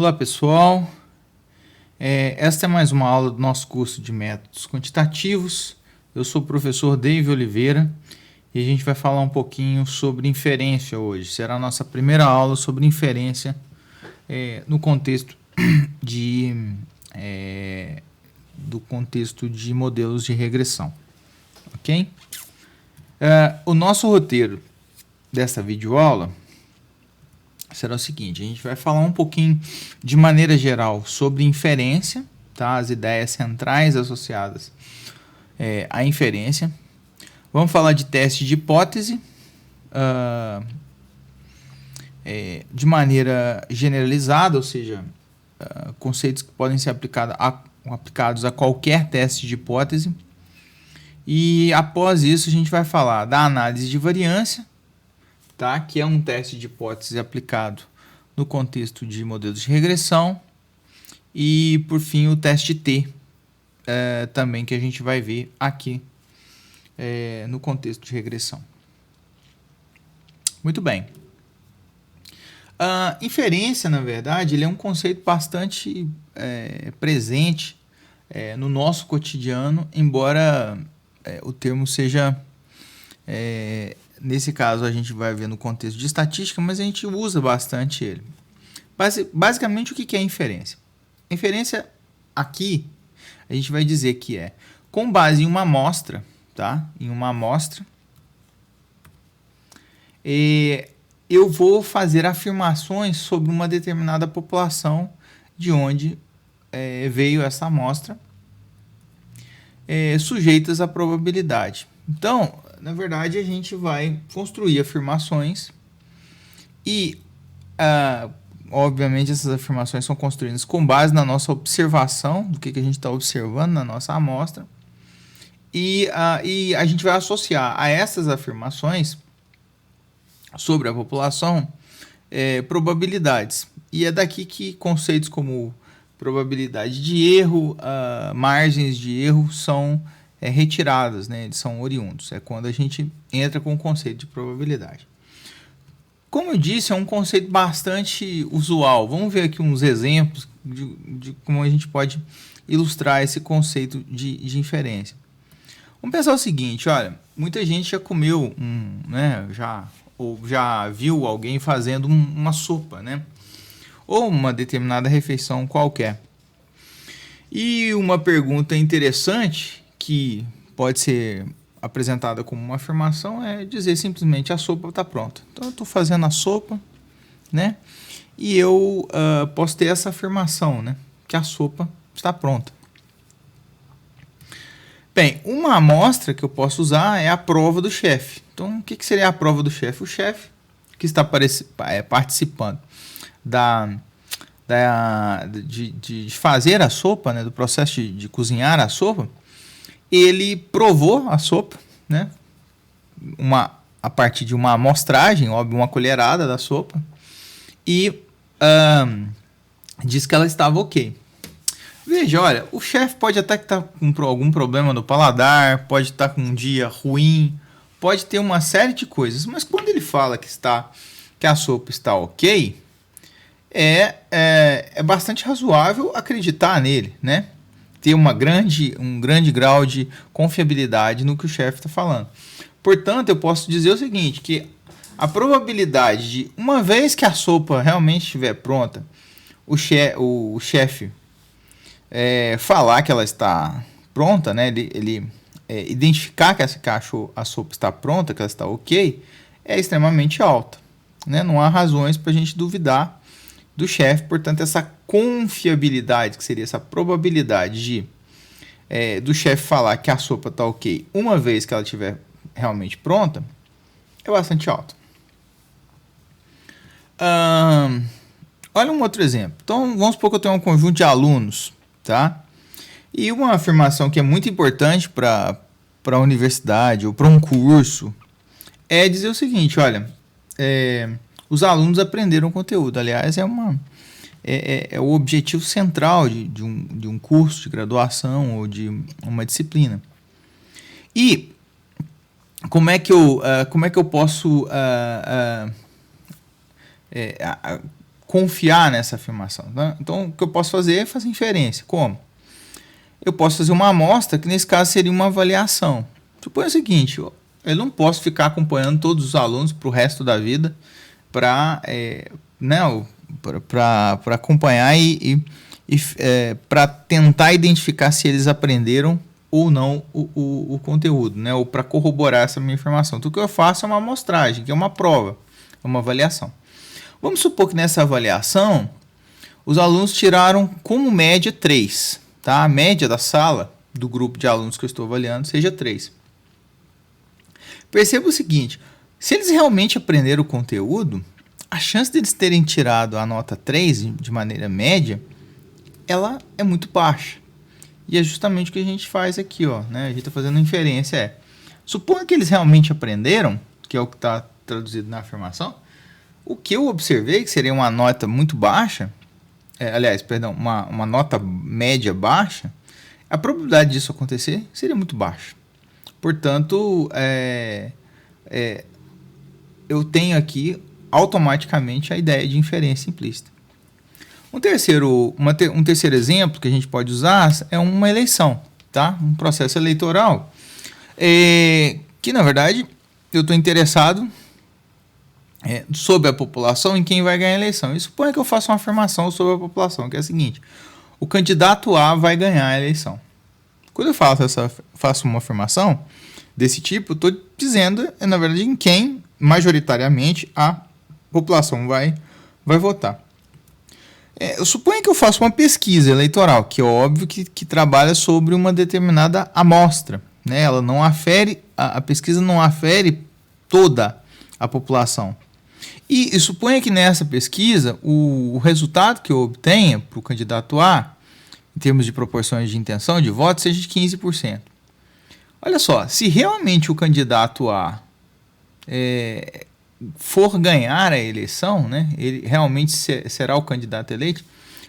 Olá pessoal, esta é mais uma aula do nosso curso de métodos quantitativos. Eu sou o professor David Oliveira e a gente vai falar um pouquinho sobre inferência hoje. Será a nossa primeira aula sobre inferência no contexto do contexto de modelos de regressão, ok? O nosso roteiro dessa videoaula será o seguinte: a gente vai falar um pouquinho de maneira geral sobre inferência, tá? As ideias centrais associadas à inferência. Vamos falar de teste de hipótese de maneira generalizada, ou seja, conceitos que podem ser aplicados a qualquer teste de hipótese. E após isso a gente vai falar da análise de variância, tá? Que é um teste de hipótese aplicado no contexto de modelos de regressão. E, por fim, o teste T, também, que a gente vai ver aqui no contexto de regressão. Muito bem. A inferência, na verdade, ele é um conceito bastante presente no nosso cotidiano, embora o termo seja... nesse caso, a gente vai ver no contexto de estatística, mas a gente usa bastante ele. Basicamente, o que é inferência? Inferência, aqui, a gente vai dizer que é com base em uma amostra, tá? Em uma amostra, eu vou fazer afirmações sobre uma determinada população de onde veio essa amostra, sujeitas à probabilidade. Então, na verdade, a gente vai construir afirmações e, obviamente, essas afirmações são construídas com base na nossa observação, do que a gente está observando na nossa amostra, e a gente vai associar a essas afirmações sobre a população probabilidades. E é daqui que conceitos como probabilidade de erro, margens de erro são retiradas, né? Eles são oriundos. É quando a gente entra com o conceito de probabilidade. Como eu disse, é um conceito bastante usual. Vamos ver aqui uns exemplos de como a gente pode ilustrar esse conceito de inferência. Vamos pensar o seguinte: olha, muita gente já comeu, ou já viu alguém fazendo uma sopa, né? Ou uma determinada refeição qualquer. E uma pergunta interessante que pode ser apresentada como uma afirmação é dizer simplesmente: a sopa está pronta. Então eu estou fazendo a sopa, né? E eu posso ter essa afirmação, né? Que a sopa está pronta. Bem, uma amostra que eu posso usar é a prova do chefe. Então, o que seria a prova do chefe? O chefe que está participando de fazer a sopa, né? Do processo de cozinhar a sopa, ele provou a sopa, né? A partir de uma amostragem, óbvio, uma colherada da sopa, e disse que ela estava ok. Veja, olha, o chefe pode até estar com algum problema no paladar, pode estar com um dia ruim, pode ter uma série de coisas, mas quando ele fala que a sopa está ok, é bastante razoável acreditar nele, né? Ter um grande grau de confiabilidade no que o chefe está falando. Portanto, eu posso dizer o seguinte, que a probabilidade de, uma vez que a sopa realmente estiver pronta, o chefe falar que ela está pronta, né? Ele identificar que a sopa está pronta, que ela está ok, é extremamente alta, né? Não há razões para a gente duvidar do chefe. Portanto, essa confiabilidade, que seria essa probabilidade do chefe falar que a sopa está ok uma vez que ela estiver realmente pronta, é bastante alta. Olha um outro exemplo. Então, vamos supor que eu tenho um conjunto de alunos, tá? E uma afirmação que é muito importante para a universidade ou para um curso é dizer o seguinte: olha, os alunos aprenderam o conteúdo. Aliás, é o objetivo central de um curso de graduação ou de uma disciplina. E como é que eu posso confiar nessa afirmação. Tá? Então, o que eu posso fazer é fazer inferência. Como? Eu posso fazer uma amostra, que nesse caso seria uma avaliação. Suponha o seguinte, eu não posso ficar acompanhando todos os alunos para o resto da vida para acompanhar e para tentar identificar se eles aprenderam ou não o conteúdo, né? Ou para corroborar essa minha informação. Então, o que eu faço é uma amostragem, que é uma prova, é uma avaliação. Vamos supor que nessa avaliação, os alunos tiraram como média 3. Tá? A média da sala, do grupo de alunos que eu estou avaliando, seja 3. Perceba o seguinte, se eles realmente aprenderam o conteúdo, a chance deles terem tirado a nota 3 de maneira média, ela é muito baixa. E é justamente o que a gente faz aqui, ó, né? A gente está fazendo inferência. Supondo que eles realmente aprenderam, que é o que está traduzido na afirmação, o que eu observei, que seria uma nota muito baixa, uma nota média baixa, a probabilidade disso acontecer seria muito baixa. Portanto, eu tenho aqui automaticamente a ideia de inferência implícita. Um terceiro exemplo que a gente pode usar é uma eleição, tá? Um processo eleitoral, que na verdade eu estou interessado sobre a população em quem vai ganhar a eleição. E suponha que eu faça uma afirmação sobre a população, que é a seguinte: o candidato A vai ganhar a eleição. Quando eu faço uma afirmação desse tipo, eu estou dizendo, na verdade, em quem majoritariamente a população vai votar. Eu suponho que eu faço uma pesquisa eleitoral, que é óbvio que trabalha sobre uma determinada amostra, né? Ela não afere, a pesquisa não afere toda a população. E suponha que nessa pesquisa o resultado que eu obtenha para o candidato A, em termos de proporções de intenção de voto, seja de 15%. Olha só, se realmente o candidato A for ganhar a eleição, né, ele realmente será o candidato eleito,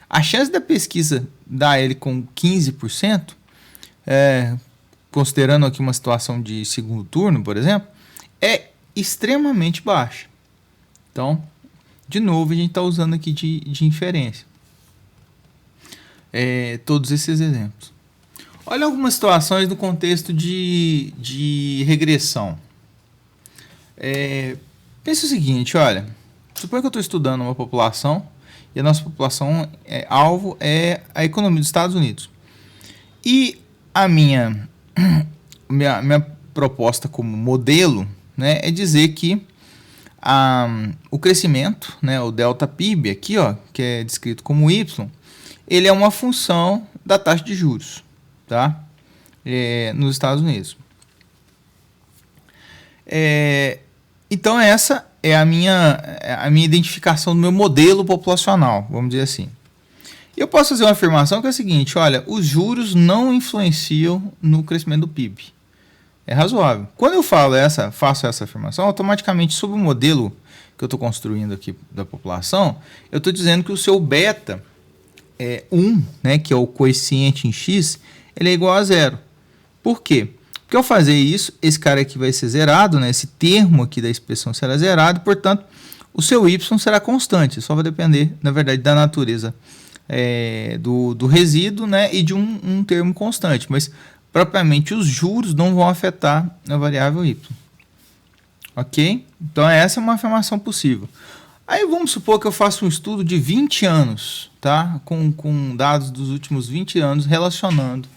a chance da pesquisa dar ele com 15%, considerando aqui uma situação de segundo turno, por exemplo, é extremamente baixa. Então, de novo, a gente está usando aqui de inferência. Todos esses exemplos. Olha algumas situações no contexto de regressão. Pensa o seguinte, olha, suponha que eu estou estudando uma população e a nossa população alvo é a economia dos Estados Unidos. E a minha proposta como modelo, né, é dizer que o crescimento, né, o delta PIB aqui, ó, que é descrito como Y, ele é uma função da taxa de juros, tá? Nos Estados Unidos. Então essa é a minha identificação do meu modelo populacional, vamos dizer assim. Eu posso fazer uma afirmação que é a seguinte, olha, os juros não influenciam no crescimento do PIB. É razoável. Quando eu faço essa afirmação, automaticamente sobre o modelo que eu estou construindo aqui da população, eu estou dizendo que o seu beta 1, né, que é o coeficiente em x, ele é igual a 0. Por quê? Porque ao fazer isso, esse cara aqui vai ser zerado, né, esse termo aqui da expressão será zerado, e, portanto, o seu y será constante, só vai depender, na verdade, da natureza do resíduo, né, e de um termo constante, mas propriamente os juros não vão afetar a variável y. Ok? Então essa é uma afirmação possível. Aí vamos supor que eu faça um estudo de 20 anos, tá? Com dados dos últimos 20 anos relacionando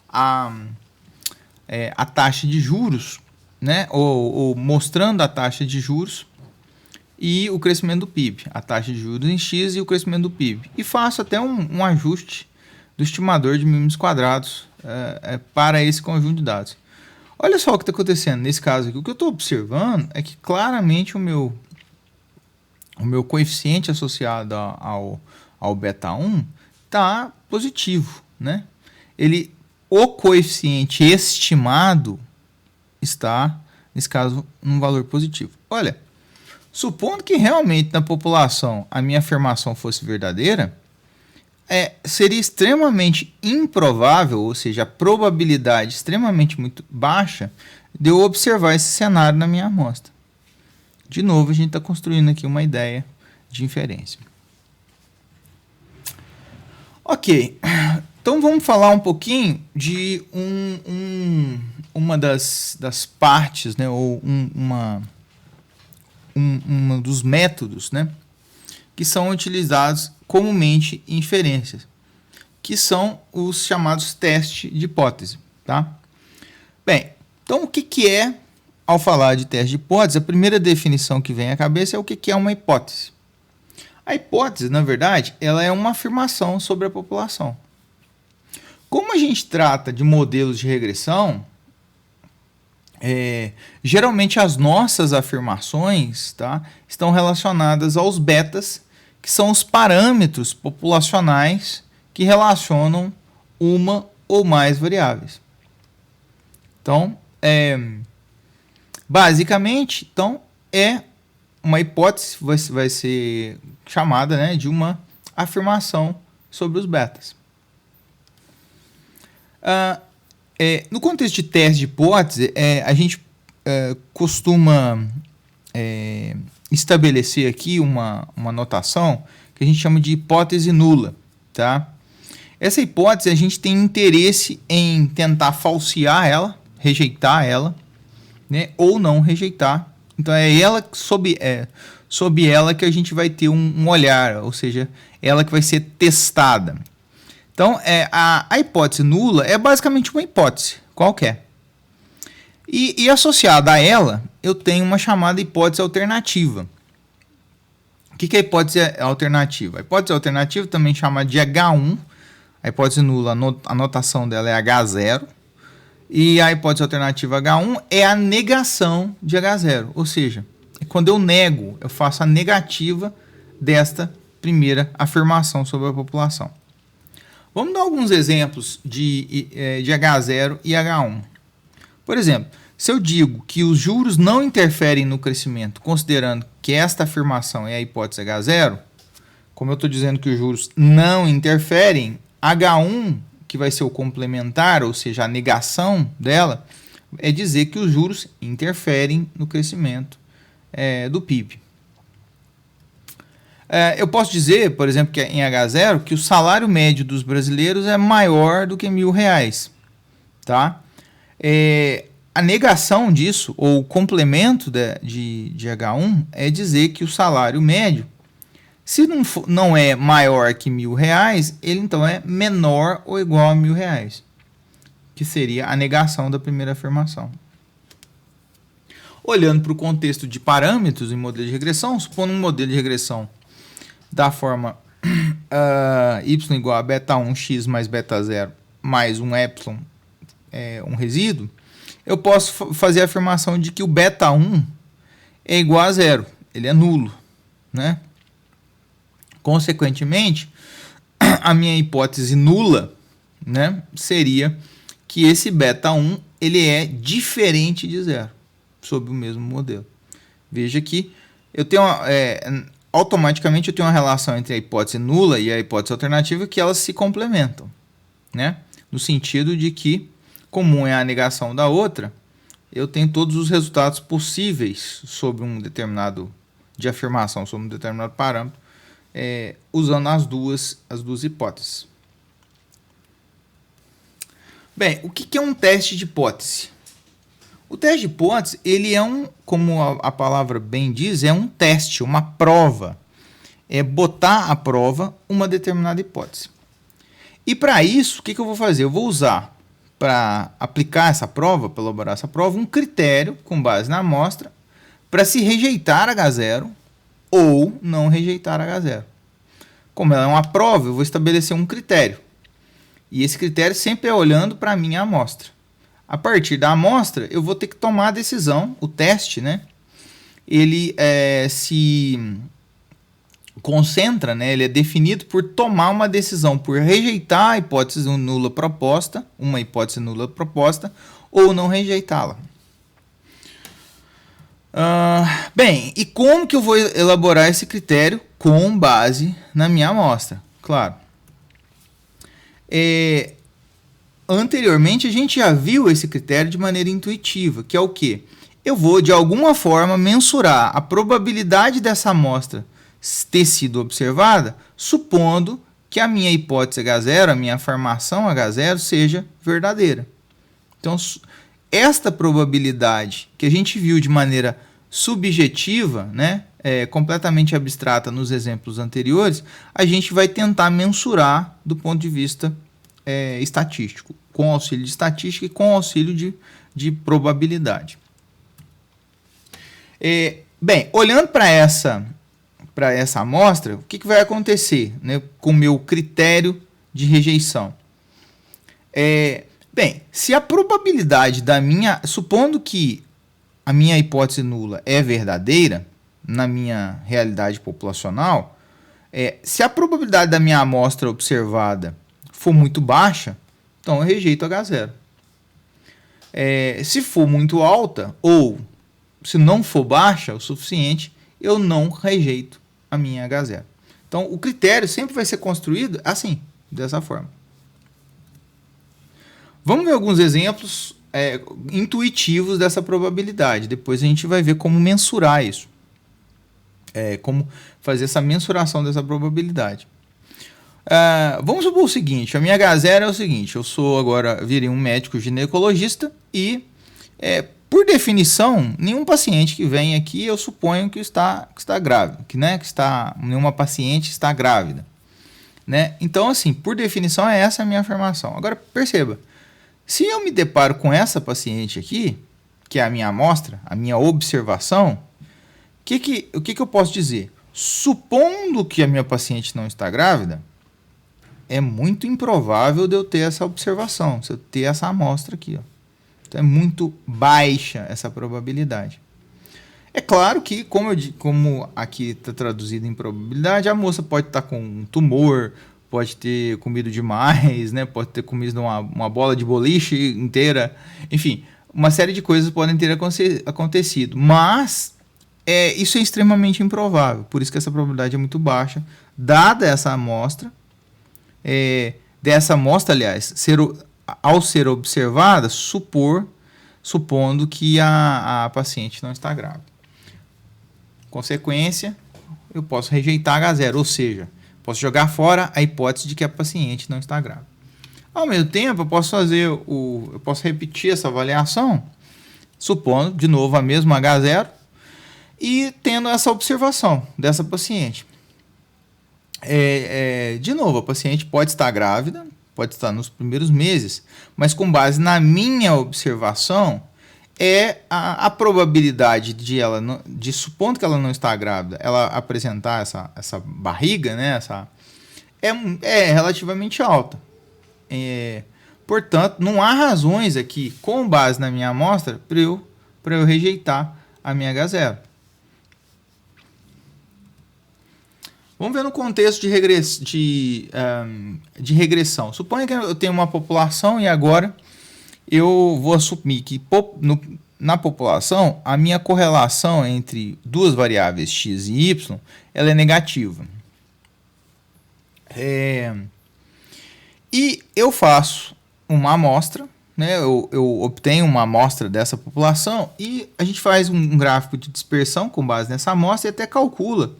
a taxa de juros, né? Ou mostrando a taxa de juros e o crescimento do PIB. A taxa de juros em X e o crescimento do PIB. E faço até um ajuste do estimador de milímetros quadrados para esse conjunto de dados. Olha só o que está acontecendo nesse caso aqui. O que eu estou observando é que claramente o meu coeficiente associado ao beta 1 está positivo, né? O coeficiente estimado está, nesse caso, num valor positivo. Olha, supondo que realmente na população a minha afirmação fosse verdadeira, seria extremamente improvável, ou seja, a probabilidade extremamente muito baixa de eu observar esse cenário na minha amostra. De novo, a gente está construindo aqui uma ideia de inferência. Ok, então vamos falar um pouquinho de uma das partes, né, ou um dos métodos, né, que são utilizados comumente em inferências, que são os chamados testes de hipótese. Tá? Bem, então o que é, ao falar de teste de hipótese, a primeira definição que vem à cabeça é o que é uma hipótese. A hipótese, na verdade, ela é uma afirmação sobre a população. Como a gente trata de modelos de regressão, geralmente as nossas afirmações, tá, estão relacionadas aos betas, que são os parâmetros populacionais que relacionam uma ou mais variáveis. Então, basicamente, então, uma hipótese vai ser chamada, né, de uma afirmação sobre os betas. No contexto de teste de hipótese, a gente costuma estabelecer aqui uma notação que a gente chama de hipótese nula. Tá? Essa hipótese a gente tem interesse em tentar falsear ela, rejeitar ela, né, ou não rejeitar. Então é ela sob ela que a gente vai ter um olhar, ou seja, ela que vai ser testada. Então a hipótese nula é basicamente uma hipótese qualquer. E associada a ela, eu tenho uma chamada hipótese alternativa. O que é a hipótese alternativa? A hipótese alternativa também chama de H1. A hipótese nula, a notação dela é H0. E a hipótese alternativa H1 é a negação de H0. Ou seja, quando eu nego, eu faço a negativa desta primeira afirmação sobre a população. Vamos dar alguns exemplos de H0 e H1. Por exemplo, se eu digo que os juros não interferem no crescimento, considerando que esta afirmação é a hipótese H0, como eu estou dizendo que os juros não interferem, H1, que vai ser o complementar, ou seja, a negação dela, é dizer que os juros interferem no crescimento do PIB. Eu posso dizer, por exemplo, que em H0, que o salário médio dos brasileiros é maior do que R$1.000. Tá? A negação disso, ou o complemento de H1, é dizer que o salário médio, se não é maior que R$1.000, ele então é menor ou igual a R$1.000, que seria a negação da primeira afirmação. Olhando para o contexto de parâmetros em modelo de regressão, supondo um modelo de regressão da forma y igual a beta 1 x mais beta 0 mais um epsilon, um resíduo, eu posso fazer a afirmação de que o beta 1 é igual a zero, ele é nulo, né? Consequentemente, a minha hipótese nula, né, seria que esse beta 1 ele é diferente de zero, sob o mesmo modelo. Veja que eu tenho automaticamente eu tenho uma relação entre a hipótese nula e a hipótese alternativa que elas se complementam, né? No sentido de que, como um é a negação da outra, eu tenho todos os resultados possíveis sobre um determinado de afirmação sobre um determinado parâmetro, usando as duas hipóteses. Bem, o que é um teste de hipótese? O teste de hipótese, ele é como a palavra bem diz, é um teste, uma prova. É botar à prova uma determinada hipótese. E para isso, o que eu vou fazer? Eu vou usar, para aplicar essa prova, para elaborar essa prova, um critério com base na amostra para se rejeitar H0 ou não rejeitar H0. Como ela é uma prova, eu vou estabelecer um critério. E esse critério sempre é olhando para a minha amostra. A partir da amostra, eu vou ter que tomar a decisão, o teste, né? Ele se concentra, né? Ele é definido por tomar uma decisão, por rejeitar a hipótese nula proposta, uma hipótese nula proposta, ou não rejeitá-la. Bem, e como que eu vou elaborar esse critério? Com base na minha amostra, claro. Anteriormente, a gente já viu esse critério de maneira intuitiva, que é o quê? Eu vou, de alguma forma, mensurar a probabilidade dessa amostra ter sido observada, supondo que a minha hipótese H0, a minha afirmação H0, seja verdadeira. Então, esta probabilidade que a gente viu de maneira subjetiva, né, completamente abstrata nos exemplos anteriores, a gente vai tentar mensurar do ponto de vista estatístico, com auxílio de estatística e com auxílio de probabilidade. Bem, olhando para essa amostra, o que vai acontecer, né, com o meu critério de rejeição? Bem, se a probabilidade supondo que a minha hipótese nula é verdadeira, na minha realidade populacional, se a probabilidade da minha amostra observada for muito baixa, então eu rejeito H0. Se for muito alta, ou se não for baixa o suficiente, eu não rejeito a minha H0. Então, o critério sempre vai ser construído assim, dessa forma. Vamos ver alguns exemplos intuitivos dessa probabilidade. Depois a gente vai ver como mensurar isso. Como fazer essa mensuração dessa probabilidade. Vamos supor o seguinte, a minha H0 é o seguinte, virei um médico ginecologista e, por definição, nenhum paciente que vem aqui eu suponho que está grávido, nenhuma paciente está grávida. Né? Então, assim, por definição, essa a minha afirmação. Agora, perceba, se eu me deparo com essa paciente aqui, que é a minha amostra, a minha observação, o que eu posso dizer? Supondo que a minha paciente não está grávida, é muito improvável de eu ter essa observação, se eu ter essa amostra aqui. Ó. Então, é muito baixa essa probabilidade. É claro que, como aqui está traduzido em probabilidade, a moça pode estar com um tumor, pode ter comido demais, né? Pode ter comido uma bola de boliche inteira. Enfim, uma série de coisas podem ter acontecido. Mas isso é extremamente improvável. Por isso que essa probabilidade é muito baixa, dada essa amostra. Dessa amostra, aliás, ao ser observada, supondo que a paciente não está grávida. Consequência, eu posso rejeitar H0, ou seja, posso jogar fora a hipótese de que a paciente não está grávida. Ao mesmo tempo, eu posso repetir essa avaliação, supondo, de novo, a mesma H0, e tendo essa observação dessa paciente. De novo, a paciente pode estar grávida, pode estar nos primeiros meses, mas com base na minha observação, a probabilidade de supondo que ela não está grávida, ela apresentar essa barriga, né, é relativamente alta. Portanto, não há razões aqui, com base na minha amostra, para eu rejeitar a minha H0. Vamos ver no contexto de regressão. Suponha que eu tenho uma população e agora eu vou assumir que na população a minha correlação entre duas variáveis x e y ela é negativa. E eu faço uma amostra, né? Eu obtenho uma amostra dessa população e a gente faz um gráfico de dispersão com base nessa amostra e até calcula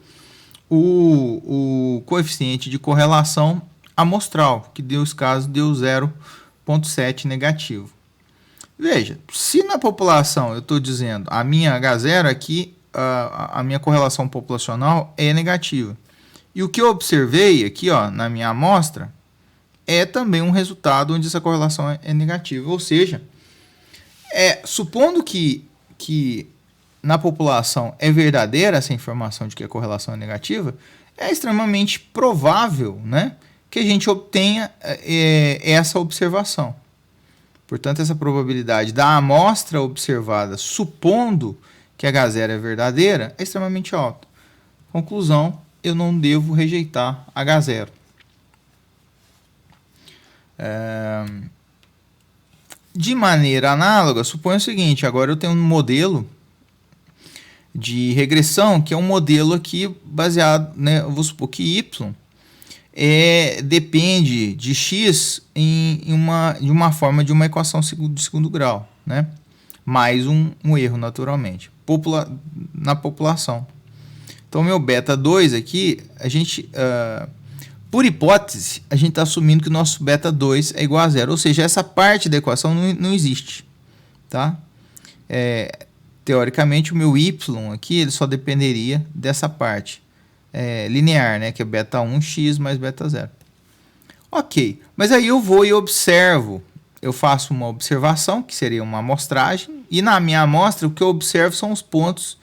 o coeficiente de correlação amostral, que nesse caso deu 0,7 negativo. Veja, se na população eu estou dizendo a minha H0 aqui, a minha correlação populacional é negativa. E o que eu observei aqui na minha amostra é também um resultado onde essa correlação é negativa. Ou seja, supondo que na população é verdadeira essa informação de que a correlação é negativa, é extremamente provável, né, que a gente obtenha essa observação. Portanto, essa probabilidade da amostra observada, supondo que a H0 é verdadeira, é extremamente alta. Conclusão, eu não devo rejeitar H0. De maneira análoga, suponha o seguinte, agora eu tenho um modelo de regressão, que é um modelo aqui baseado, né, eu vou supor que y depende de x de uma forma de uma equação de segundo grau, né, mais um erro, naturalmente, na população. Então, meu beta 2 aqui, a gente Por hipótese, a gente está assumindo que o nosso beta 2 é igual a zero, ou seja, essa parte da equação não existe, tá? Teoricamente, o meu y aqui ele só dependeria dessa parte linear, né, que é beta 1x mais beta 0. Ok, mas aí eu vou e observo, eu faço uma observação, que seria uma amostragem, e na minha amostra o que eu observo são os pontos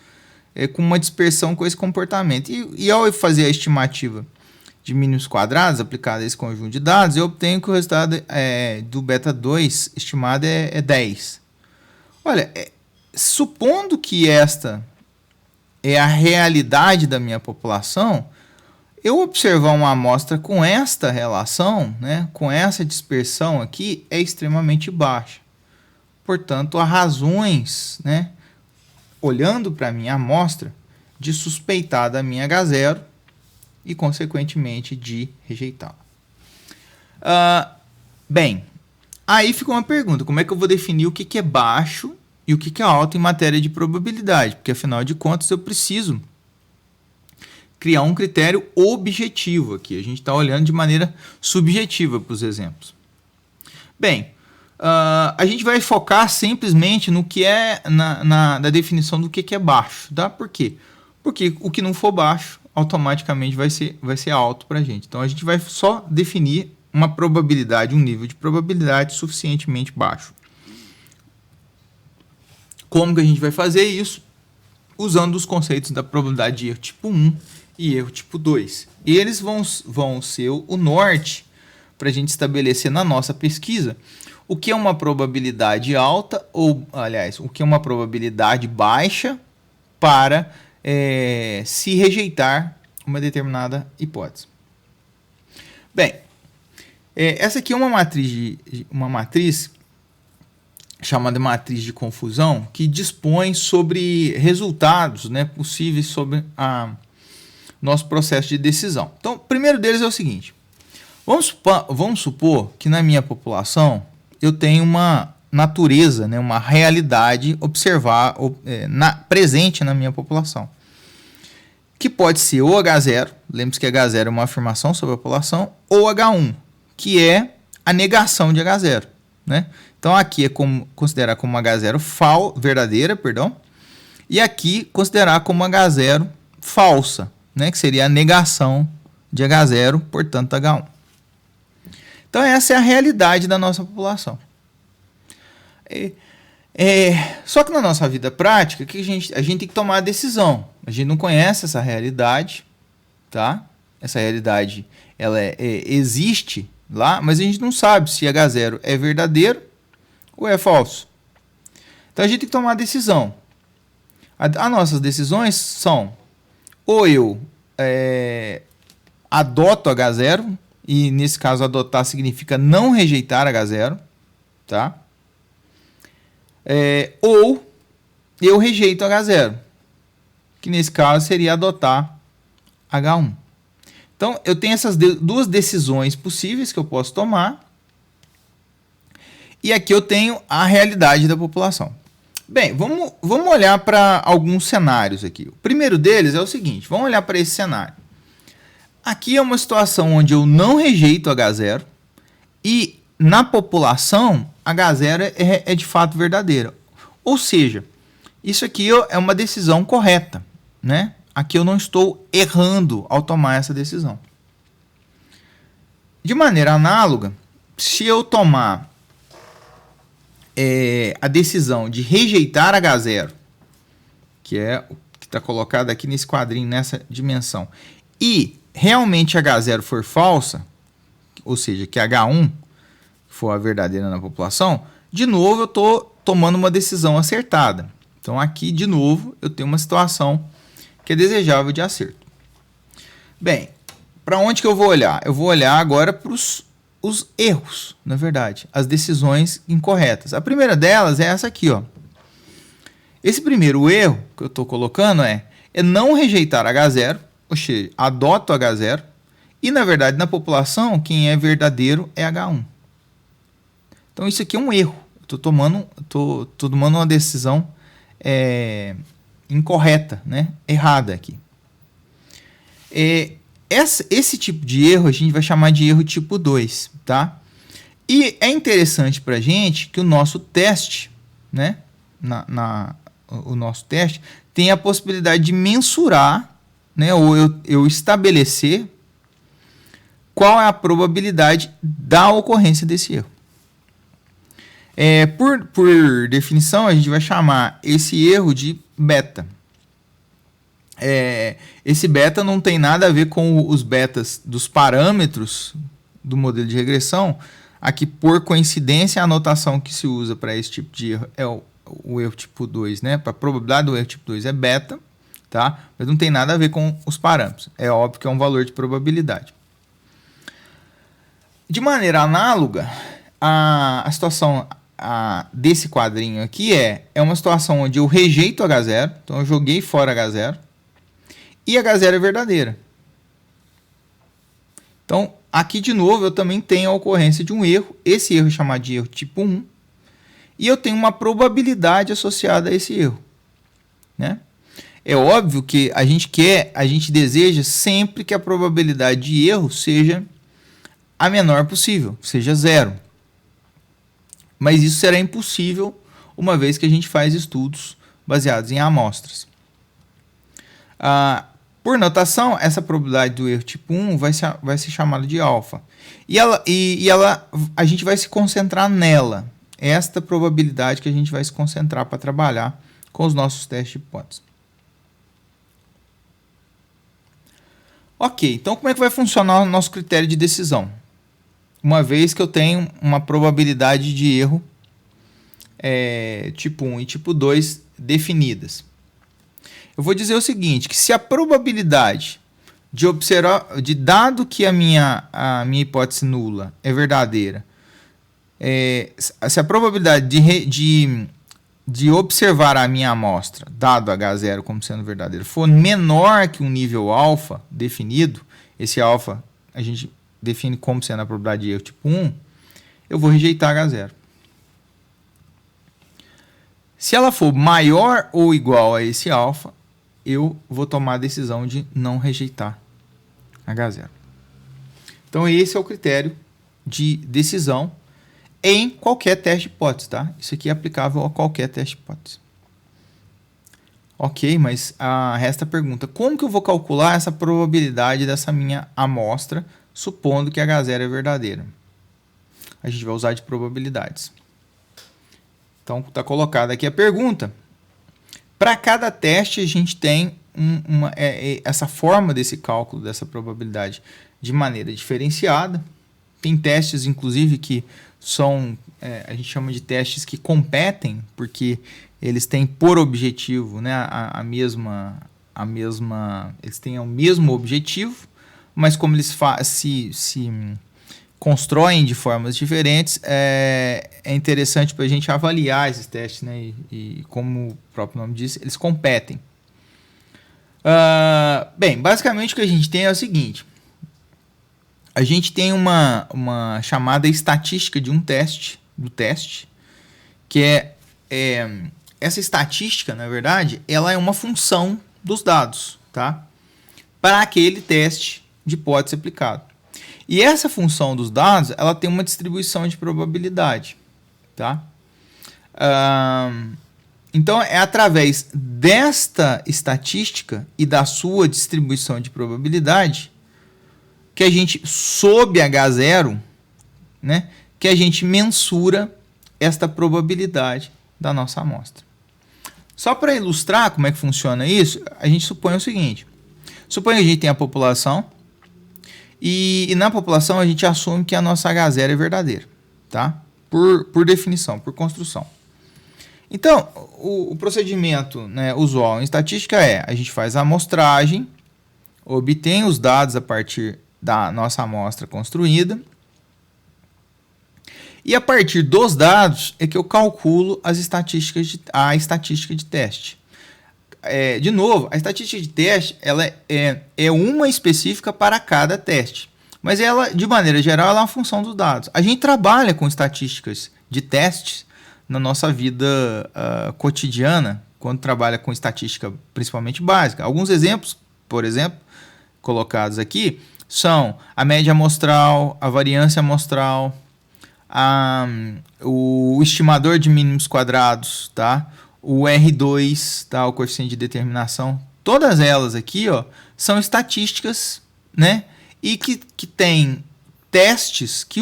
com uma dispersão com esse comportamento. E ao eu fazer a estimativa de mínimos quadrados aplicada a esse conjunto de dados, eu obtenho que o resultado do beta 2 estimado é 10. Olha, supondo que esta é a realidade da minha população, eu observar uma amostra com esta relação, né, com essa dispersão aqui, é extremamente baixa. Portanto, há razões, né, olhando para a minha amostra, de suspeitar da minha H0 e, consequentemente, de rejeitá-la. Bem, aí fica uma pergunta, como é que eu vou definir o que é baixo e o que é alto em matéria de probabilidade? Porque, afinal de contas, eu preciso criar um critério objetivo aqui. A gente está olhando de maneira subjetiva para os exemplos. Bem, a gente vai focar simplesmente no que é na definição do que é baixo. Tá? Por quê? Porque o que não for baixo, automaticamente vai ser alto para a gente. Então, a gente vai só definir uma probabilidade, um nível de probabilidade suficientemente baixo. Como que a gente vai fazer isso? Usando os conceitos da probabilidade de erro tipo 1 e erro tipo 2. E eles vão ser o norte para a gente estabelecer na nossa pesquisa o que é uma probabilidade alta, ou, aliás, o que é uma probabilidade baixa para se rejeitar uma determinada hipótese. Bem, essa aqui é uma matriz chamada matriz de confusão, que dispõe sobre resultados, né, possíveis sobre nosso processo de decisão. Então, o primeiro deles é o seguinte: vamos supor que na minha população eu tenho uma natureza, né, uma realidade presente na minha população, que pode ser o H0, lembre-se que H0 é uma afirmação sobre a população, ou H1, que é a negação de H0, né? Então, aqui é considerar como H0 verdadeira, e aqui considerar como H0 falsa, né? Que seria a negação de H0, portanto, H1. Então, essa é a realidade da nossa população. Só que na nossa vida prática, a gente tem que tomar a decisão. A gente não conhece essa realidade, tá? Essa realidade ela existe lá, mas a gente não sabe se H0 é verdadeiro ou é falso. Então a gente tem que tomar a decisão. As nossas decisões são: ou eu adoto H0, e nesse caso adotar significa não rejeitar H0, tá? Ou eu rejeito H0, que nesse caso seria adotar H1. Então eu tenho essas duas decisões possíveis que eu posso tomar. E aqui eu tenho a realidade da população. Bem, vamos olhar para alguns cenários aqui. O primeiro deles é o seguinte: vamos olhar para esse cenário. Aqui é uma situação onde eu não rejeito H0 e na população H0 é de fato verdadeira. Ou seja, isso aqui é uma decisão correta, né? Aqui eu não estou errando ao tomar essa decisão. De maneira análoga, se eu tomar a decisão de rejeitar H0, que é o que está colocado aqui nesse quadrinho, nessa dimensão, e realmente H0 for falsa, ou seja, que H1 for a verdadeira na população, de novo eu estou tomando uma decisão acertada. Então aqui, de novo, eu tenho uma situação que é desejável de acerto. Bem, para onde que eu vou olhar? Eu vou olhar agora para os erros, na verdade, as decisões incorretas. A primeira delas é essa aqui, ó. Esse primeiro erro que eu estou colocando é não rejeitar H0, ou seja, adoto H0, e na verdade na população quem é verdadeiro é H1. Então isso aqui é um erro. Estou tomando uma decisão incorreta, né? Errada aqui. esse tipo de erro a gente vai chamar de erro tipo 2, tá? E é interessante para a gente que o nosso teste, né, o nosso teste tem a possibilidade de mensurar, né, ou eu estabelecer qual é a probabilidade da ocorrência desse erro. Por definição, a gente vai chamar esse erro de beta. Esse beta não tem nada a ver com os betas dos parâmetros do modelo de regressão. Aqui, por coincidência, a anotação que se usa para esse tipo de erro é o erro tipo 2, né? Para a probabilidade do erro tipo 2 é beta, tá? Mas não tem nada a ver com os parâmetros. É óbvio que é um valor de probabilidade. De maneira análoga, a situação desse quadrinho aqui é uma situação onde eu rejeito H0, então eu joguei fora H0, e H0 é verdadeira. Então, aqui de novo eu também tenho a ocorrência de um erro, esse erro é chamado de erro tipo 1, e eu tenho uma probabilidade associada a esse erro, né? É óbvio que a gente deseja sempre que a probabilidade de erro seja a menor possível, seja 0. Mas isso será impossível uma vez que a gente faz estudos baseados em amostras. Por notação, essa probabilidade do erro tipo 1 vai ser chamada de alfa. E a gente vai se concentrar nela. Esta probabilidade que a gente vai se concentrar para trabalhar com os nossos testes de hipótese. Ok, então como é que vai funcionar o nosso critério de decisão? Uma vez que eu tenho uma probabilidade de erro tipo 1 e tipo 2 definidas. Eu vou dizer o seguinte, que se a probabilidade de observar, dado que a minha hipótese nula é verdadeira, se a probabilidade de observar a minha amostra, dado H0 como sendo verdadeiro, for menor que um nível alfa definido, esse alfa a gente define como sendo a probabilidade de erro tipo 1, eu vou rejeitar H0. Se ela for maior ou igual a esse alfa, eu vou tomar a decisão de não rejeitar H0. Então, esse é o critério de decisão em qualquer teste de hipótese, tá? Isso aqui é aplicável a qualquer teste de hipótese. Ok, mas resta a pergunta, como que eu vou calcular essa probabilidade dessa minha amostra, supondo que H0 é verdadeira? A gente vai usar de probabilidades. Então, está colocada aqui a pergunta. Para cada teste, a gente tem essa forma desse cálculo, dessa probabilidade, de maneira diferenciada. Tem testes, inclusive, que são, a gente chama de testes que competem, porque eles têm por objetivo, né, eles têm o mesmo objetivo, mas como eles se constroem de formas diferentes, é interessante para a gente avaliar esses testes, né? E como o próprio nome diz, eles competem. Bem, basicamente o que a gente tem é o seguinte. A gente tem uma chamada estatística de do teste, que essa estatística, na verdade, ela é uma função dos dados, tá? Para aquele teste de hipótese aplicado. E essa função dos dados, ela tem uma distribuição de probabilidade, tá? Então, é através desta estatística e da sua distribuição de probabilidade que a gente, sob H0, né, que a gente mensura esta probabilidade da nossa amostra. Só para ilustrar como é que funciona isso, a gente supõe o seguinte. Supõe que a gente tem a população, e na população a gente assume que a nossa H0 é verdadeira, tá? Por definição, por construção. Então, o procedimento, né, usual em estatística a gente faz a amostragem, obtém os dados a partir da nossa amostra construída, e a partir dos dados é que eu calculo a estatística de teste. De novo, a estatística de teste ela é uma específica para cada teste. Mas ela, de maneira geral, ela é uma função dos dados. A gente trabalha com estatísticas de testes na nossa vida cotidiana, quando trabalha com estatística principalmente básica. Alguns exemplos, por exemplo, colocados aqui são a média amostral, a variância amostral, o estimador de mínimos quadrados, tá? O R2, tá? O coeficiente de determinação. Todas elas aqui, ó, são estatísticas, né? E que tem testes que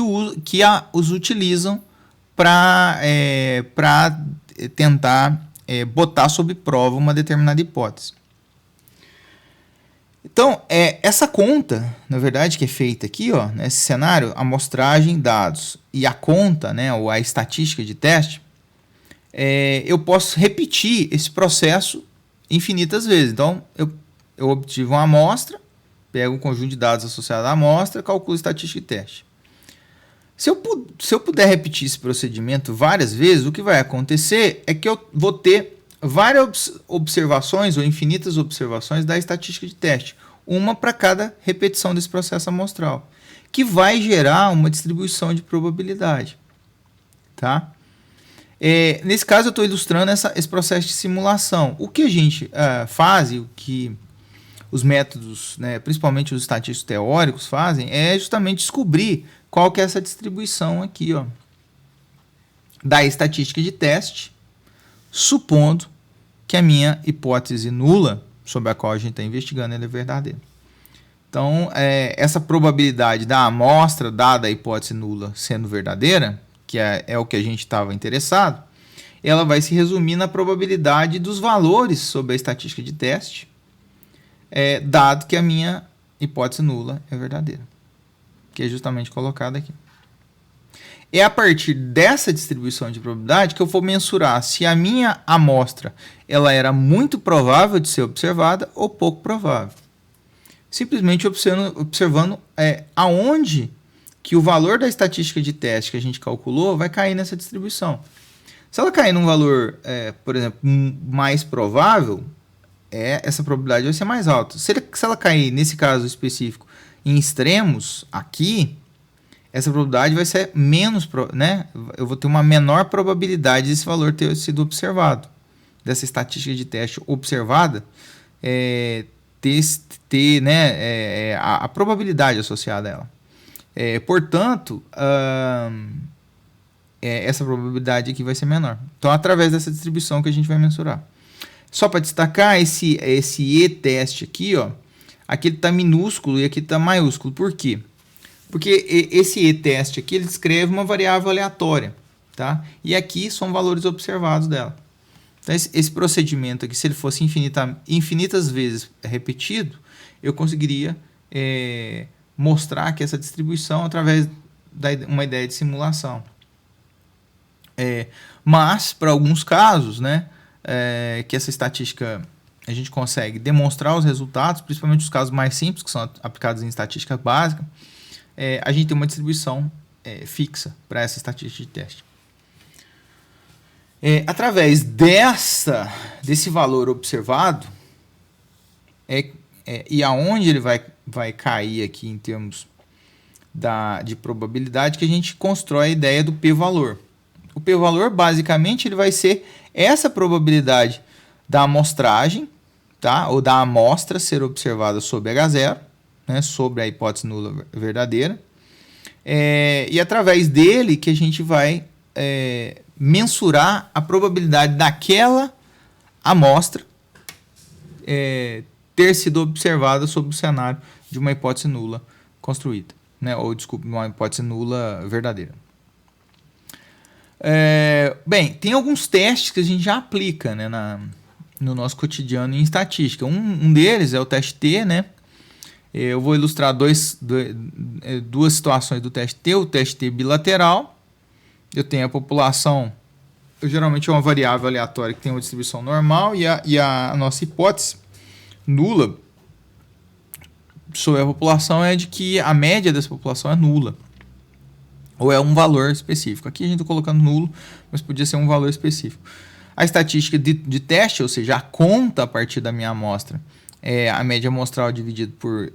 os utilizam para tentar botar sob prova uma determinada hipótese. Então, essa conta, na verdade, que é feita aqui, ó, nesse cenário, amostragem, dados e a conta, né, ou a estatística de teste, eu posso repetir esse processo infinitas vezes. Então, eu obtive uma amostra, pego um conjunto de dados associado à amostra, calculo estatística de teste. Se eu puder repetir esse procedimento várias vezes, o que vai acontecer é que eu vou ter várias observações ou infinitas observações da estatística de teste, uma para cada repetição desse processo amostral, que vai gerar uma distribuição de probabilidade. Tá? Nesse caso, eu estou ilustrando esse processo de simulação. O que a gente faz e o que os métodos, né, principalmente os estatísticos teóricos, fazem é justamente descobrir qual que é essa distribuição aqui, ó, da estatística de teste, supondo que a minha hipótese nula, sobre a qual a gente está investigando, ela é verdadeira. Então, essa probabilidade da amostra dada a hipótese nula sendo verdadeira, que é o que a gente estava interessado, ela vai se resumir na probabilidade dos valores sobre a estatística de teste, dado que a minha hipótese nula é verdadeira, que é justamente colocada aqui. É a partir dessa distribuição de probabilidade que eu vou mensurar se a minha amostra ela era muito provável de ser observada ou pouco provável. Simplesmente observando aonde que o valor da estatística de teste que a gente calculou vai cair nessa distribuição. Se ela cair num valor, por exemplo, mais provável, essa probabilidade vai ser mais alta. Se ela cair, nesse caso específico, em extremos, aqui, essa probabilidade vai ser menos, né? Eu vou ter uma menor probabilidade desse valor ter sido observado, dessa estatística de teste observada, ter né, a probabilidade associada a ela. Portanto, essa probabilidade aqui vai ser menor. Então, através dessa distribuição que a gente vai mensurar. Só para destacar, esse e-teste aqui, ó, aqui ele está minúsculo e aqui está maiúsculo. Por quê? Porque esse e-teste aqui ele descreve uma variável aleatória, tá? E aqui são valores observados dela. Então, esse procedimento aqui, se ele fosse infinitas vezes repetido, eu conseguiria mostrar que essa distribuição através de uma ideia de simulação. Mas, para alguns casos, né, que essa estatística a gente consegue demonstrar os resultados, principalmente os casos mais simples, que são aplicados em estatística básica, a gente tem uma distribuição fixa para essa estatística de teste. Através desse valor observado, e aonde ele vai cair aqui em termos de probabilidade, que a gente constrói a ideia do p-valor. O p-valor, basicamente, ele vai ser essa probabilidade da amostragem, tá? Ou da amostra ser observada sobre H0, né? Sobre a hipótese nula verdadeira. E através dele que a gente vai mensurar a probabilidade daquela amostra ter sido observada sob o cenário de uma hipótese nula construída, né? Ou, desculpe, uma hipótese nula verdadeira. Bem, tem alguns testes que a gente já aplica, né, no nosso cotidiano em estatística. Um deles é o teste T, né? Eu vou ilustrar duas situações do teste T. O teste T bilateral, eu tenho a população, geralmente é uma variável aleatória que tem uma distribuição normal, e a nossa hipótese nula sobre a população é de que a média dessa população é nula, ou é um valor específico. Aqui a gente está colocando nulo, mas podia ser um valor específico. A estatística de teste, ou seja, a conta a partir da minha amostra, é a média amostral dividida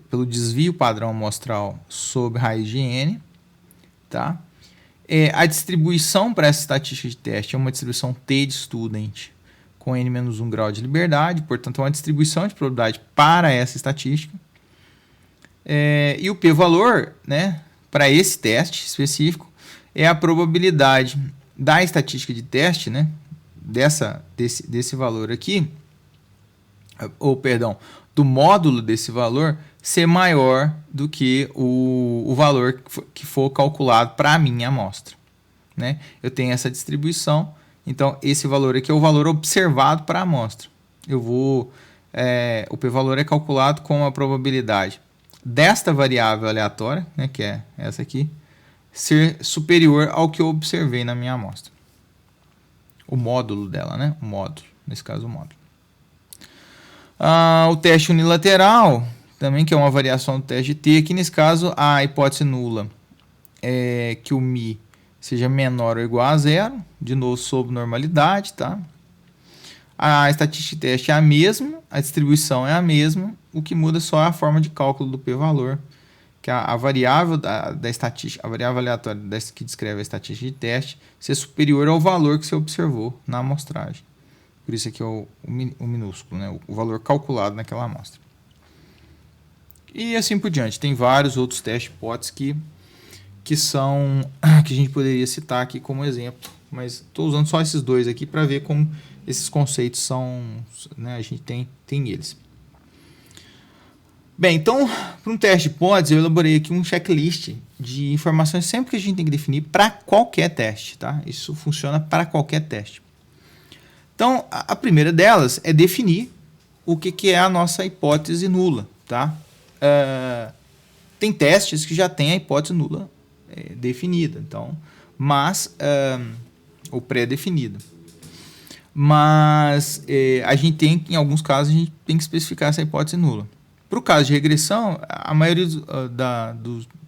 pelo desvio padrão amostral sobre raiz de n. Tá? A distribuição para essa estatística de teste é uma distribuição T de student com n-1 grau de liberdade, portanto é uma distribuição de probabilidade para essa estatística. E o p-valor, né, para esse teste específico, é a probabilidade da estatística de teste, né, desse valor aqui, ou perdão, do módulo desse valor ser maior do que o valor que for calculado para a minha amostra, né? Eu tenho essa distribuição, então esse valor aqui é o valor observado para a amostra. O p-valor é calculado com a probabilidade desta variável aleatória, né, que é essa aqui, ser superior ao que eu observei na minha amostra. O módulo dela, né? O módulo, nesse caso o módulo. O teste unilateral, também, que é uma variação do teste de T, aqui nesse caso a hipótese nula é que o μ seja menor ou igual a zero, de novo sob normalidade, tá? A estatística de teste é a mesma, a distribuição é a mesma, o que muda só é a forma de cálculo do p-valor, que a variável da estatística, a variável aleatória que descreve a estatística de teste, ser superior ao valor que você observou na amostragem. Por isso aqui é o minúsculo, né? O valor calculado naquela amostra. E assim por diante. Tem vários outros testes hipóteses que a gente poderia citar aqui como exemplo, mas estou usando só esses dois aqui para ver como esses conceitos são, né, a gente tem eles. Bem, então, para um teste de hipótese, eu elaborei aqui um checklist de informações sempre que a gente tem que definir para qualquer teste, tá? Isso funciona para qualquer teste. Então, a primeira delas é definir o que é a nossa hipótese nula, tá? Tem testes que já têm a hipótese nula definida, então, ou pré-definida. Mas a gente tem, em alguns casos, a gente tem que especificar essa hipótese nula. Para o caso de regressão, a maioria